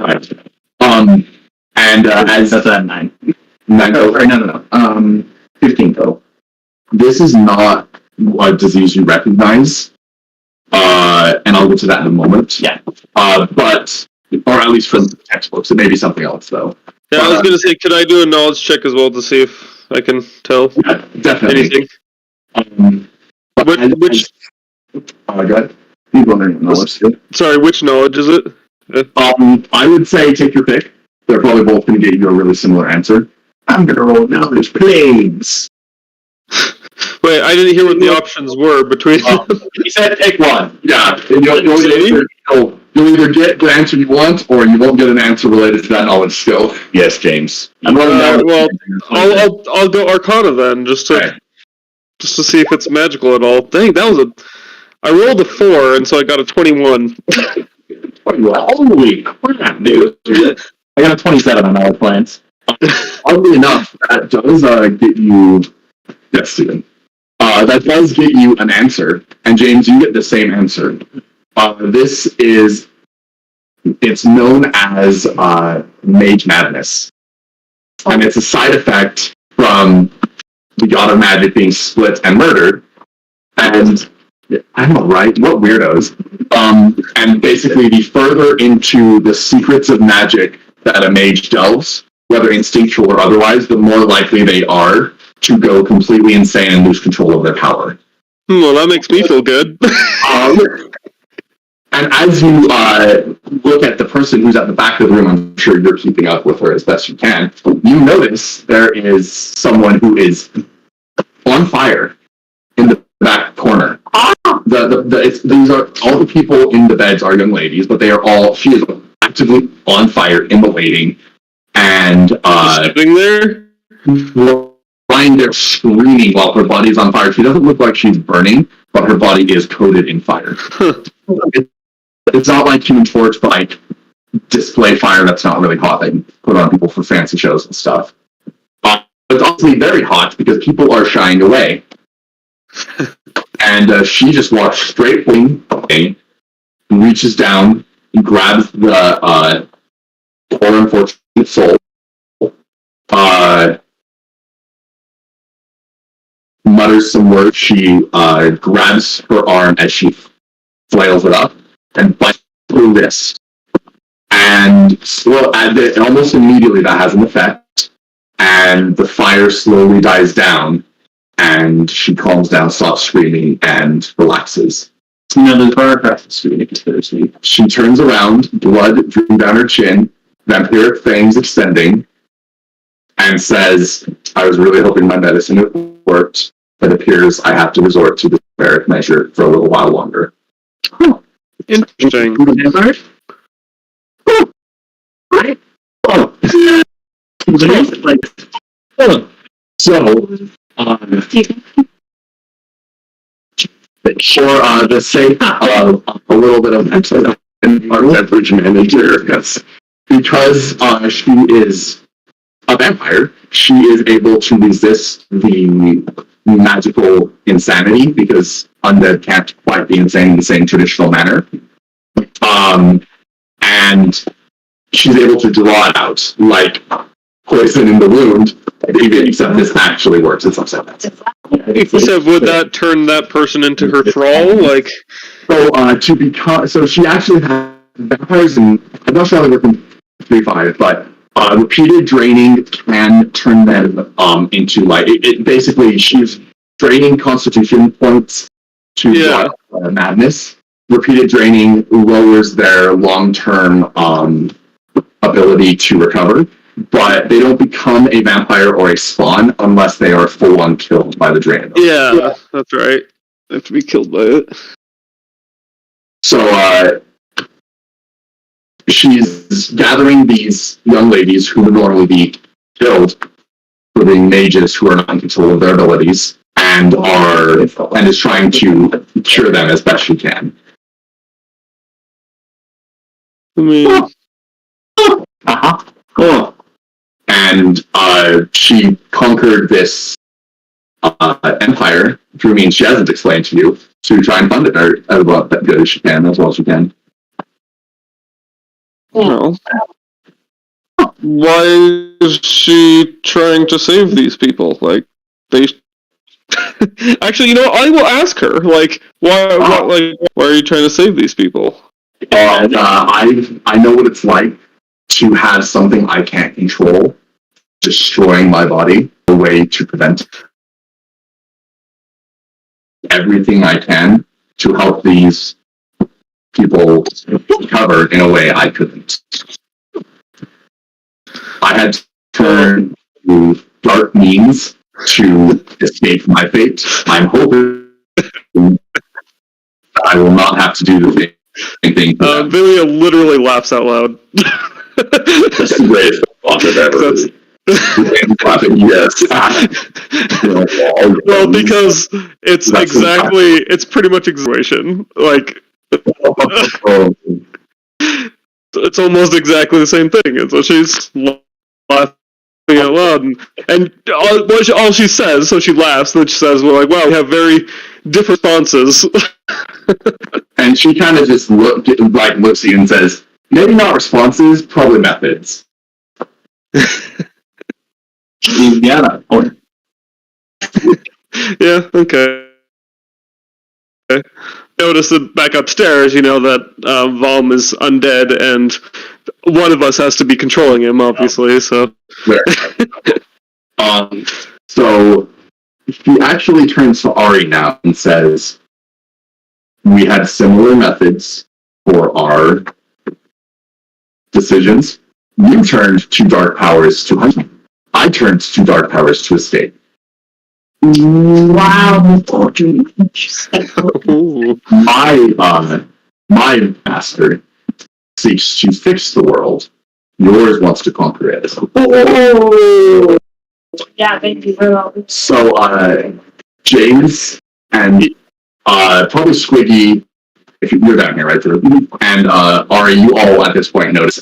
And as That's a 9. 9 or no. 15 total. This is not a disease you recognize, and I'll get to that in a moment. Yeah. But, or at least from textbooks, it may be something else though. Yeah, I was gonna say, could I do a knowledge check as well to see if I can tell Yeah, definitely. anything? But Which go ahead. You go there and knowledge. sorry, which knowledge is it? I would say take your pick. They're probably both going to get you a really similar answer. I'm going to roll knowledge plagues. Wait, I didn't hear what the options were between. He said pick one. Yeah, and you'll either get the answer you want, or you won't get an answer related to that knowledge skill. Yes, James. I'm running down. Well, I'll go Arcana then, just to see if it's magical at all. Dang, I rolled a 4, and so I got a 21. Holy crap, dude. I got a 27 on all plans. Oddly enough, that does get you... Yes, Steven. That does get you an answer. And James, you get the same answer. It's known as Mage Madness. And it's a side effect from the god of magic being split and murdered. And I don't know, right? What weirdos. And basically, the further into the secrets of magic that a mage delves, whether instinctual or otherwise, the more likely they are to go completely insane and lose control of their power. Well, that makes me feel good. And as you look at the person who's at the back of the room, I'm sure you're keeping up with her as best you can, you notice there is someone who is on fire in the back corner. These are all the people in the beds are young ladies, but she is actively on fire, immolating, and Sitting there? lying there screaming while her body is on fire. She doesn't look like she's burning, but her body is coated in fire. It's not like Human Torch, but like display fire that's not really hot that you put on people for fancy shows and stuff. It's obviously very hot because people are shying away. And she just walks straight away, reaches down, and grabs the poor unfortunate soul, mutters some words. She grabs her arm as she flails it up and bites her wrist. And almost immediately that has an effect, and the fire slowly dies down, and she calms down, stops screaming, and relaxes. The car across the street, conspiracy. She turns around, blood dripping down her chin, vampiric fangs extending, and says, I was really hoping my medicine had worked, but it appears I have to resort to the barbaric measure for a little while longer. Interesting. So, for the sake of a little bit of our beverage manager, because she is a vampire, she is able to resist the magical insanity, because undead can't quite be insane in the same traditional manner. And she's able to draw it out, like poison in the wound, except this actually works. It's upside down. So would that turn that person into her thrall? Like, So she actually has vampires, and I'm not sure how they work in 3.5, but repeated draining can turn them into basically she's draining constitution points to madness. Repeated draining lowers their long-term ability to recover, but they don't become a vampire or a spawn unless they are full-on killed by the drain. yeah, that's right. They have to be killed by it. So she's gathering these young ladies who would normally be killed for being mages who are not in control of their abilities, and is trying to cure them as best she can. I mean, And she conquered this empire through means she hasn't explained to you, to try and fund it as well as good as she can, as well as she can. no. Why is she trying to save these people? Like, they. Actually, you know what? I will ask her. Like, why are you trying to save these people? I know what it's like to have something I can't control destroying my body. A way to prevent everything I can to help these people recover in a way I couldn't. I had to turn to dark means to escape my fate. I'm hoping I will not have to do the same thing. Villia literally laughs out loud. That's the greatest thought I've ever heard. Yes. Well, because it's pretty much exaggeration. Like, it's almost exactly the same thing. And so she's laughing out loud, and all she says, so she laughs, and then she says, "Well, like, wow, we have very different responses." And she kind of just looks at you and says, "Maybe not responses, probably methods." Yeah. Yeah. Okay. Notice that back upstairs, you know that Valm is undead, and one of us has to be controlling him, obviously. So. So he actually turns to Ari now and says, "We had similar methods for our decisions. You turned to dark powers to hunt. I turned to dark powers to escape." Wow. Ooh. My master seeks to fix the world. Yours wants to conquer it. Oh. Yeah, thank you very much. So, James and probably Squiggy, if you're down here, right? And Ari, you all at this point notice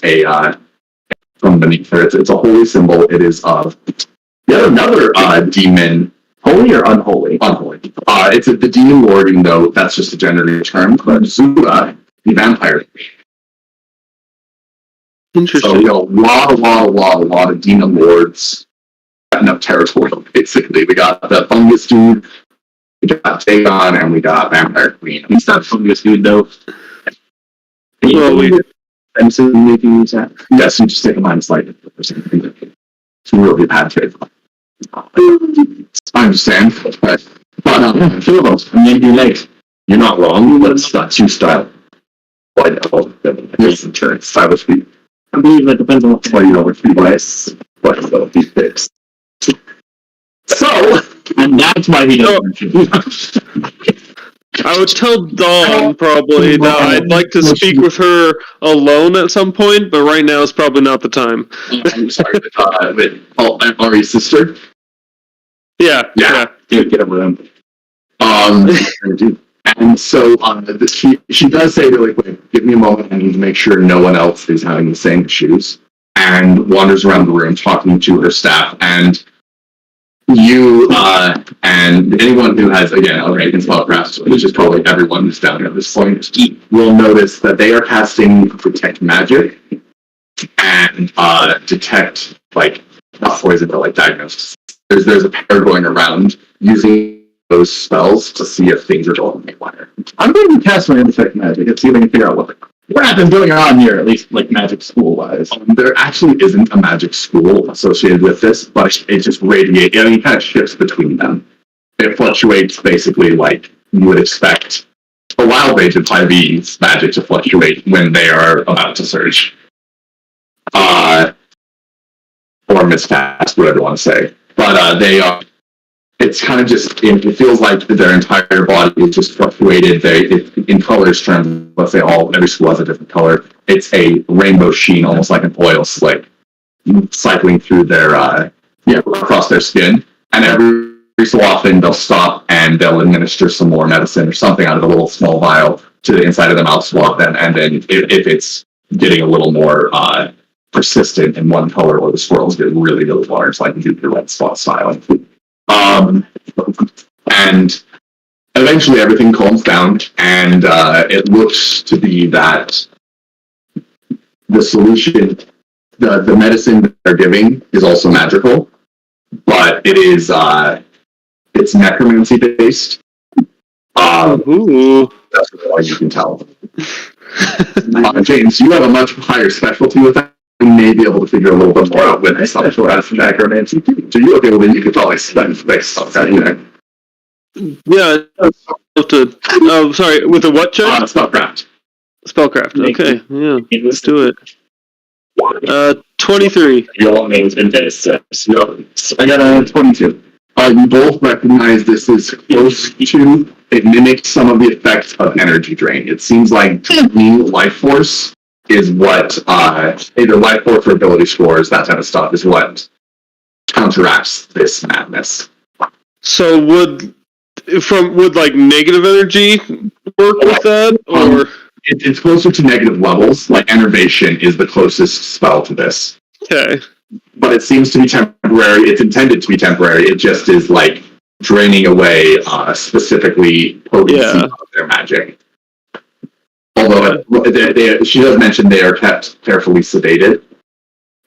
from beneath her. It's a holy symbol. It is yet another demon. Holy or unholy? Unholy. It's the demon lord, even though that's just a generic term. But Zula, the vampire. Interesting. So we got a lot of demon lords setting up territory. Basically, we got the fungus dude, we got Dagon, and we got vampire queen. He's not fungus dude though. Well, I'm assuming you can use that. Yes, you just take a minus light. It's really bad trade. I understand, but two of those, and maybe you're late. You're not wrong, but it's not too style. Why no? Here's the turn. Style of feet. I believe that depends on what. Well, you know what feet is. What will be fixed. So, and that's why he doesn't. I would tell Dawn probably that I'd like to speak with her alone at some point, but right now is probably not the time. I'm sorry, with Ari's sister. Yeah. Get a room. And so she does say really quick, give me a moment, I need to make sure no one else is having the same issues, and wanders around the room talking to her staff, and you and anyone who has, again, already in spellcraft, which is probably everyone who's down here at this point, will notice that they are casting detect magic and detect, like, not poison, but like diagnosis. There's a pair going around using those spells to see if things are going haywire. I'm going to cast my detect magic and see if I can figure out what happens going on here, at least like magic school wise. There actually isn't a magic school associated with this, but it just radiates. I mean, it kind of shifts between them. It fluctuates basically like you would expect a wild mage and 5e's magic to fluctuate when they are about to surge. Or miscast, whatever you want to say. But they are. It's kind of just, it feels like their entire body is just fluctuated. In colors terms, let's say every school has a different color. It's a rainbow sheen, almost like an oil slick, cycling through their, across their skin. And every so often they'll stop and they'll administer some more medicine or something out of a little small vial to the inside of the mouth swab. And then if it's getting a little more persistent in one color, or the swirls get really, really large, like you do your red spot style. And eventually everything calms down, and it looks to be that the solution, the medicine that they're giving is also magical, but it is it's necromancy based. Ooh. That's all you can tell. James, you have a much higher specialty with that. You may be able to figure a little bit more out with this specialized necromancy. So you okay? Well, then you could probably spend space on that, you know. Yeah. Sorry, with a what check? Spellcraft. Spellcraft. Okay, yeah. Let's do it. 23. You all names in this. I got a 22. You both recognize this is close to. It mimics some of the effects of energy drain. It seems like new life force is what either life force or ability scores, that type of stuff, is what counteracts this madness. So would like negative energy work with that, or it's closer to negative levels? Like enervation is the closest spell to this. okay? But it seems to be temporary. It's intended to be temporary. It just is like draining away specifically potency of their magic. Although she does mention they are kept carefully sedated.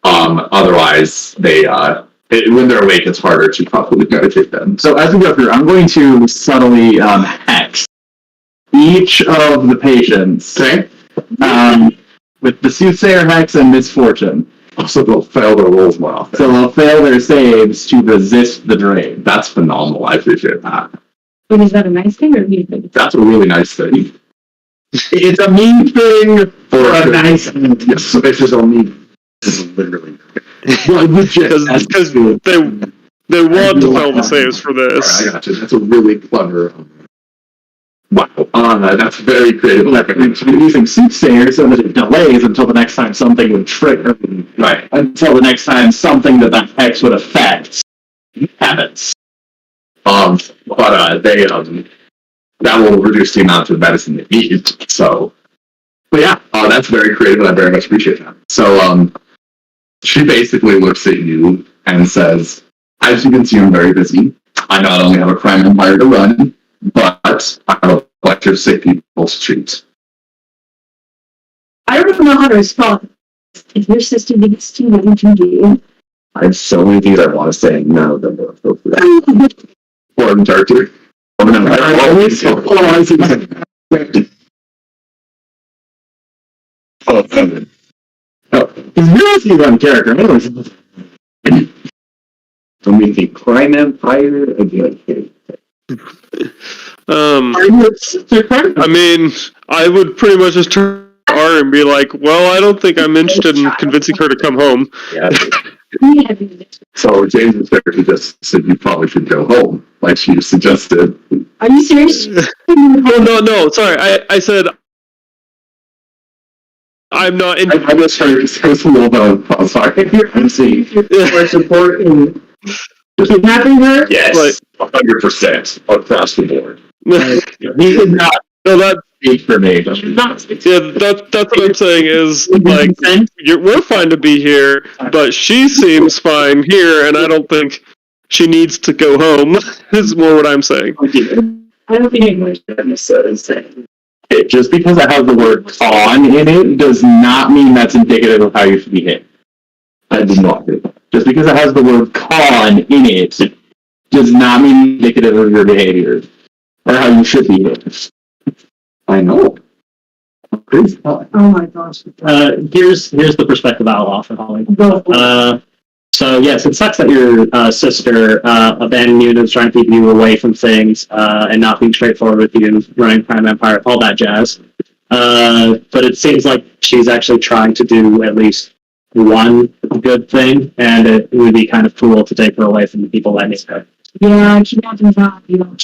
Otherwise, when they're awake, it's harder to properly meditate them. So as we go through, I'm going to subtly hex each of the patients. Okay. With the Soothsayer Hex and Misfortune. So they'll fail their rolls more often. So they'll fail their saves to resist the drain. That's phenomenal. I appreciate that. But is that a nice thing or a mean thing? That's a really nice thing. It's a mean thing or a nice thing. Yes, so it's just a mean. This is literally. Well, Because they want to fail the saves for this. Right, I got you. That's a really clever. Wow, that's very creative. We're using Soothsayer so that it delays until the next time something would trigger. Right. Until the next time something that hex would affect happens. But they that will reduce the amount of medicine they need. So, but yeah, that's very creative, and I very much appreciate that. So, she basically looks at you and says, "As you can see, I'm very busy. I not only have a crime empire to run, but I have a bunch of sick people to treat." I don't know how to respond. If your sister needs to, what would you do? I have so many things I want to say, and none of them are appropriate. Or darker. Oh, because you're on character. Anyways, So we think Crime Empire a good thing. I mean, I would pretty much just turn to R and be like, well, I don't think I'm interested in convincing her to come home. Yeah. so James's character just said you probably should go home, like she suggested. Are you serious? Oh, no, sorry. I said I'm not in. I just heard it was a little bit of, sorry. I'm seeing for support in kidnapping her. Yes, 100% across the board. He did not No, that speak for me. that's what I'm saying is like we're fine to be here, but she seems fine here, and I don't think she needs to go home. Is more what I'm saying. I don't think English is saying. Just because I have the word con in it does not mean that's indicative of how you should behave. I do not. Just because it has the word con in it does not mean indicative of your behavior or how you should behave. I know. Crazy. Oh my gosh. Here's the perspective I'll offer, Holly. So yes, it sucks that your sister abandoned you and is trying to keep you away from things and not being straightforward with you, running Crime Empire, all that jazz. But it seems like she's actually trying to do at least one good thing, and it would be kind of cruel to take her away from the people that need her. Yeah, kidnapping job, you know.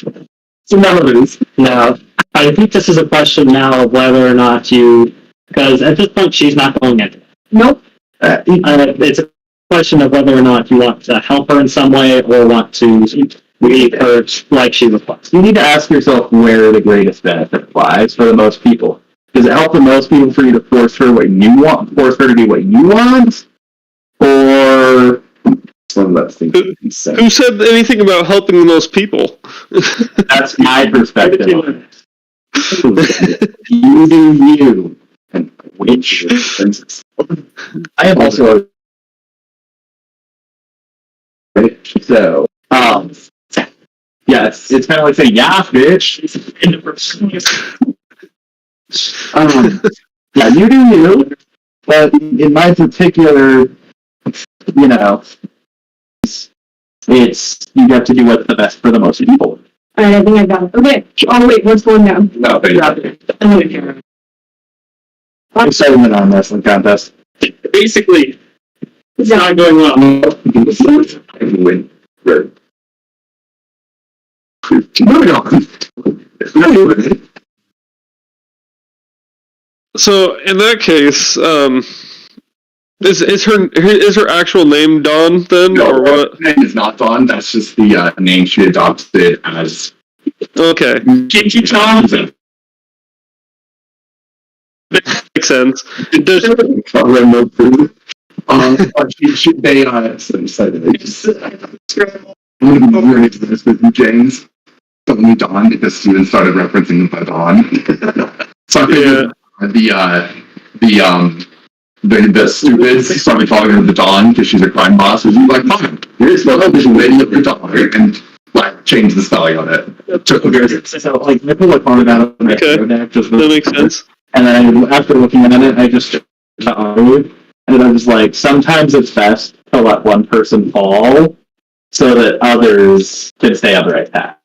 So now, I think this is a question now of whether or not you, because at this point she's not going anywhere. Nope. It's a question of whether or not you want to help her in some way or want to leave her like she requests. You need to ask yourself where the greatest benefit lies for the most people. Does it help the most people for you to force her to do what you want? Or Some of those things he said. Who said anything about helping the most people? that's my perspective on it. You do you. And which princess? I am also so yeah, it's kind of like saying, yeah, bitch. Yeah, you do you, but in my particular, you know, it's you have to do what's the best for the most people. Alright, I think I got it. Okay. Oh wait, what's going down? No, they got it. I'm starting an arm wrestling contest. Basically, it's not going well. I can win. Right. Moving on. So in that case, is her actual name Dawn then, No, or what? her name is not Dawn. That's just the name she adopted as Okay, Gigi John. makes sense. Does, They with James. Don't need Dawn because Steven started referencing him by Dawn. So the stupids started calling her the Dawn because she's a crime boss. And he's like, fine, here's the lady of the Dawn, and like change the spelling on it. So like I put like on it out of my Okay. deck, just that makes sense. and then after looking at it, I just and I was like, sometimes it's best to let one person fall so that others can stay on the right path.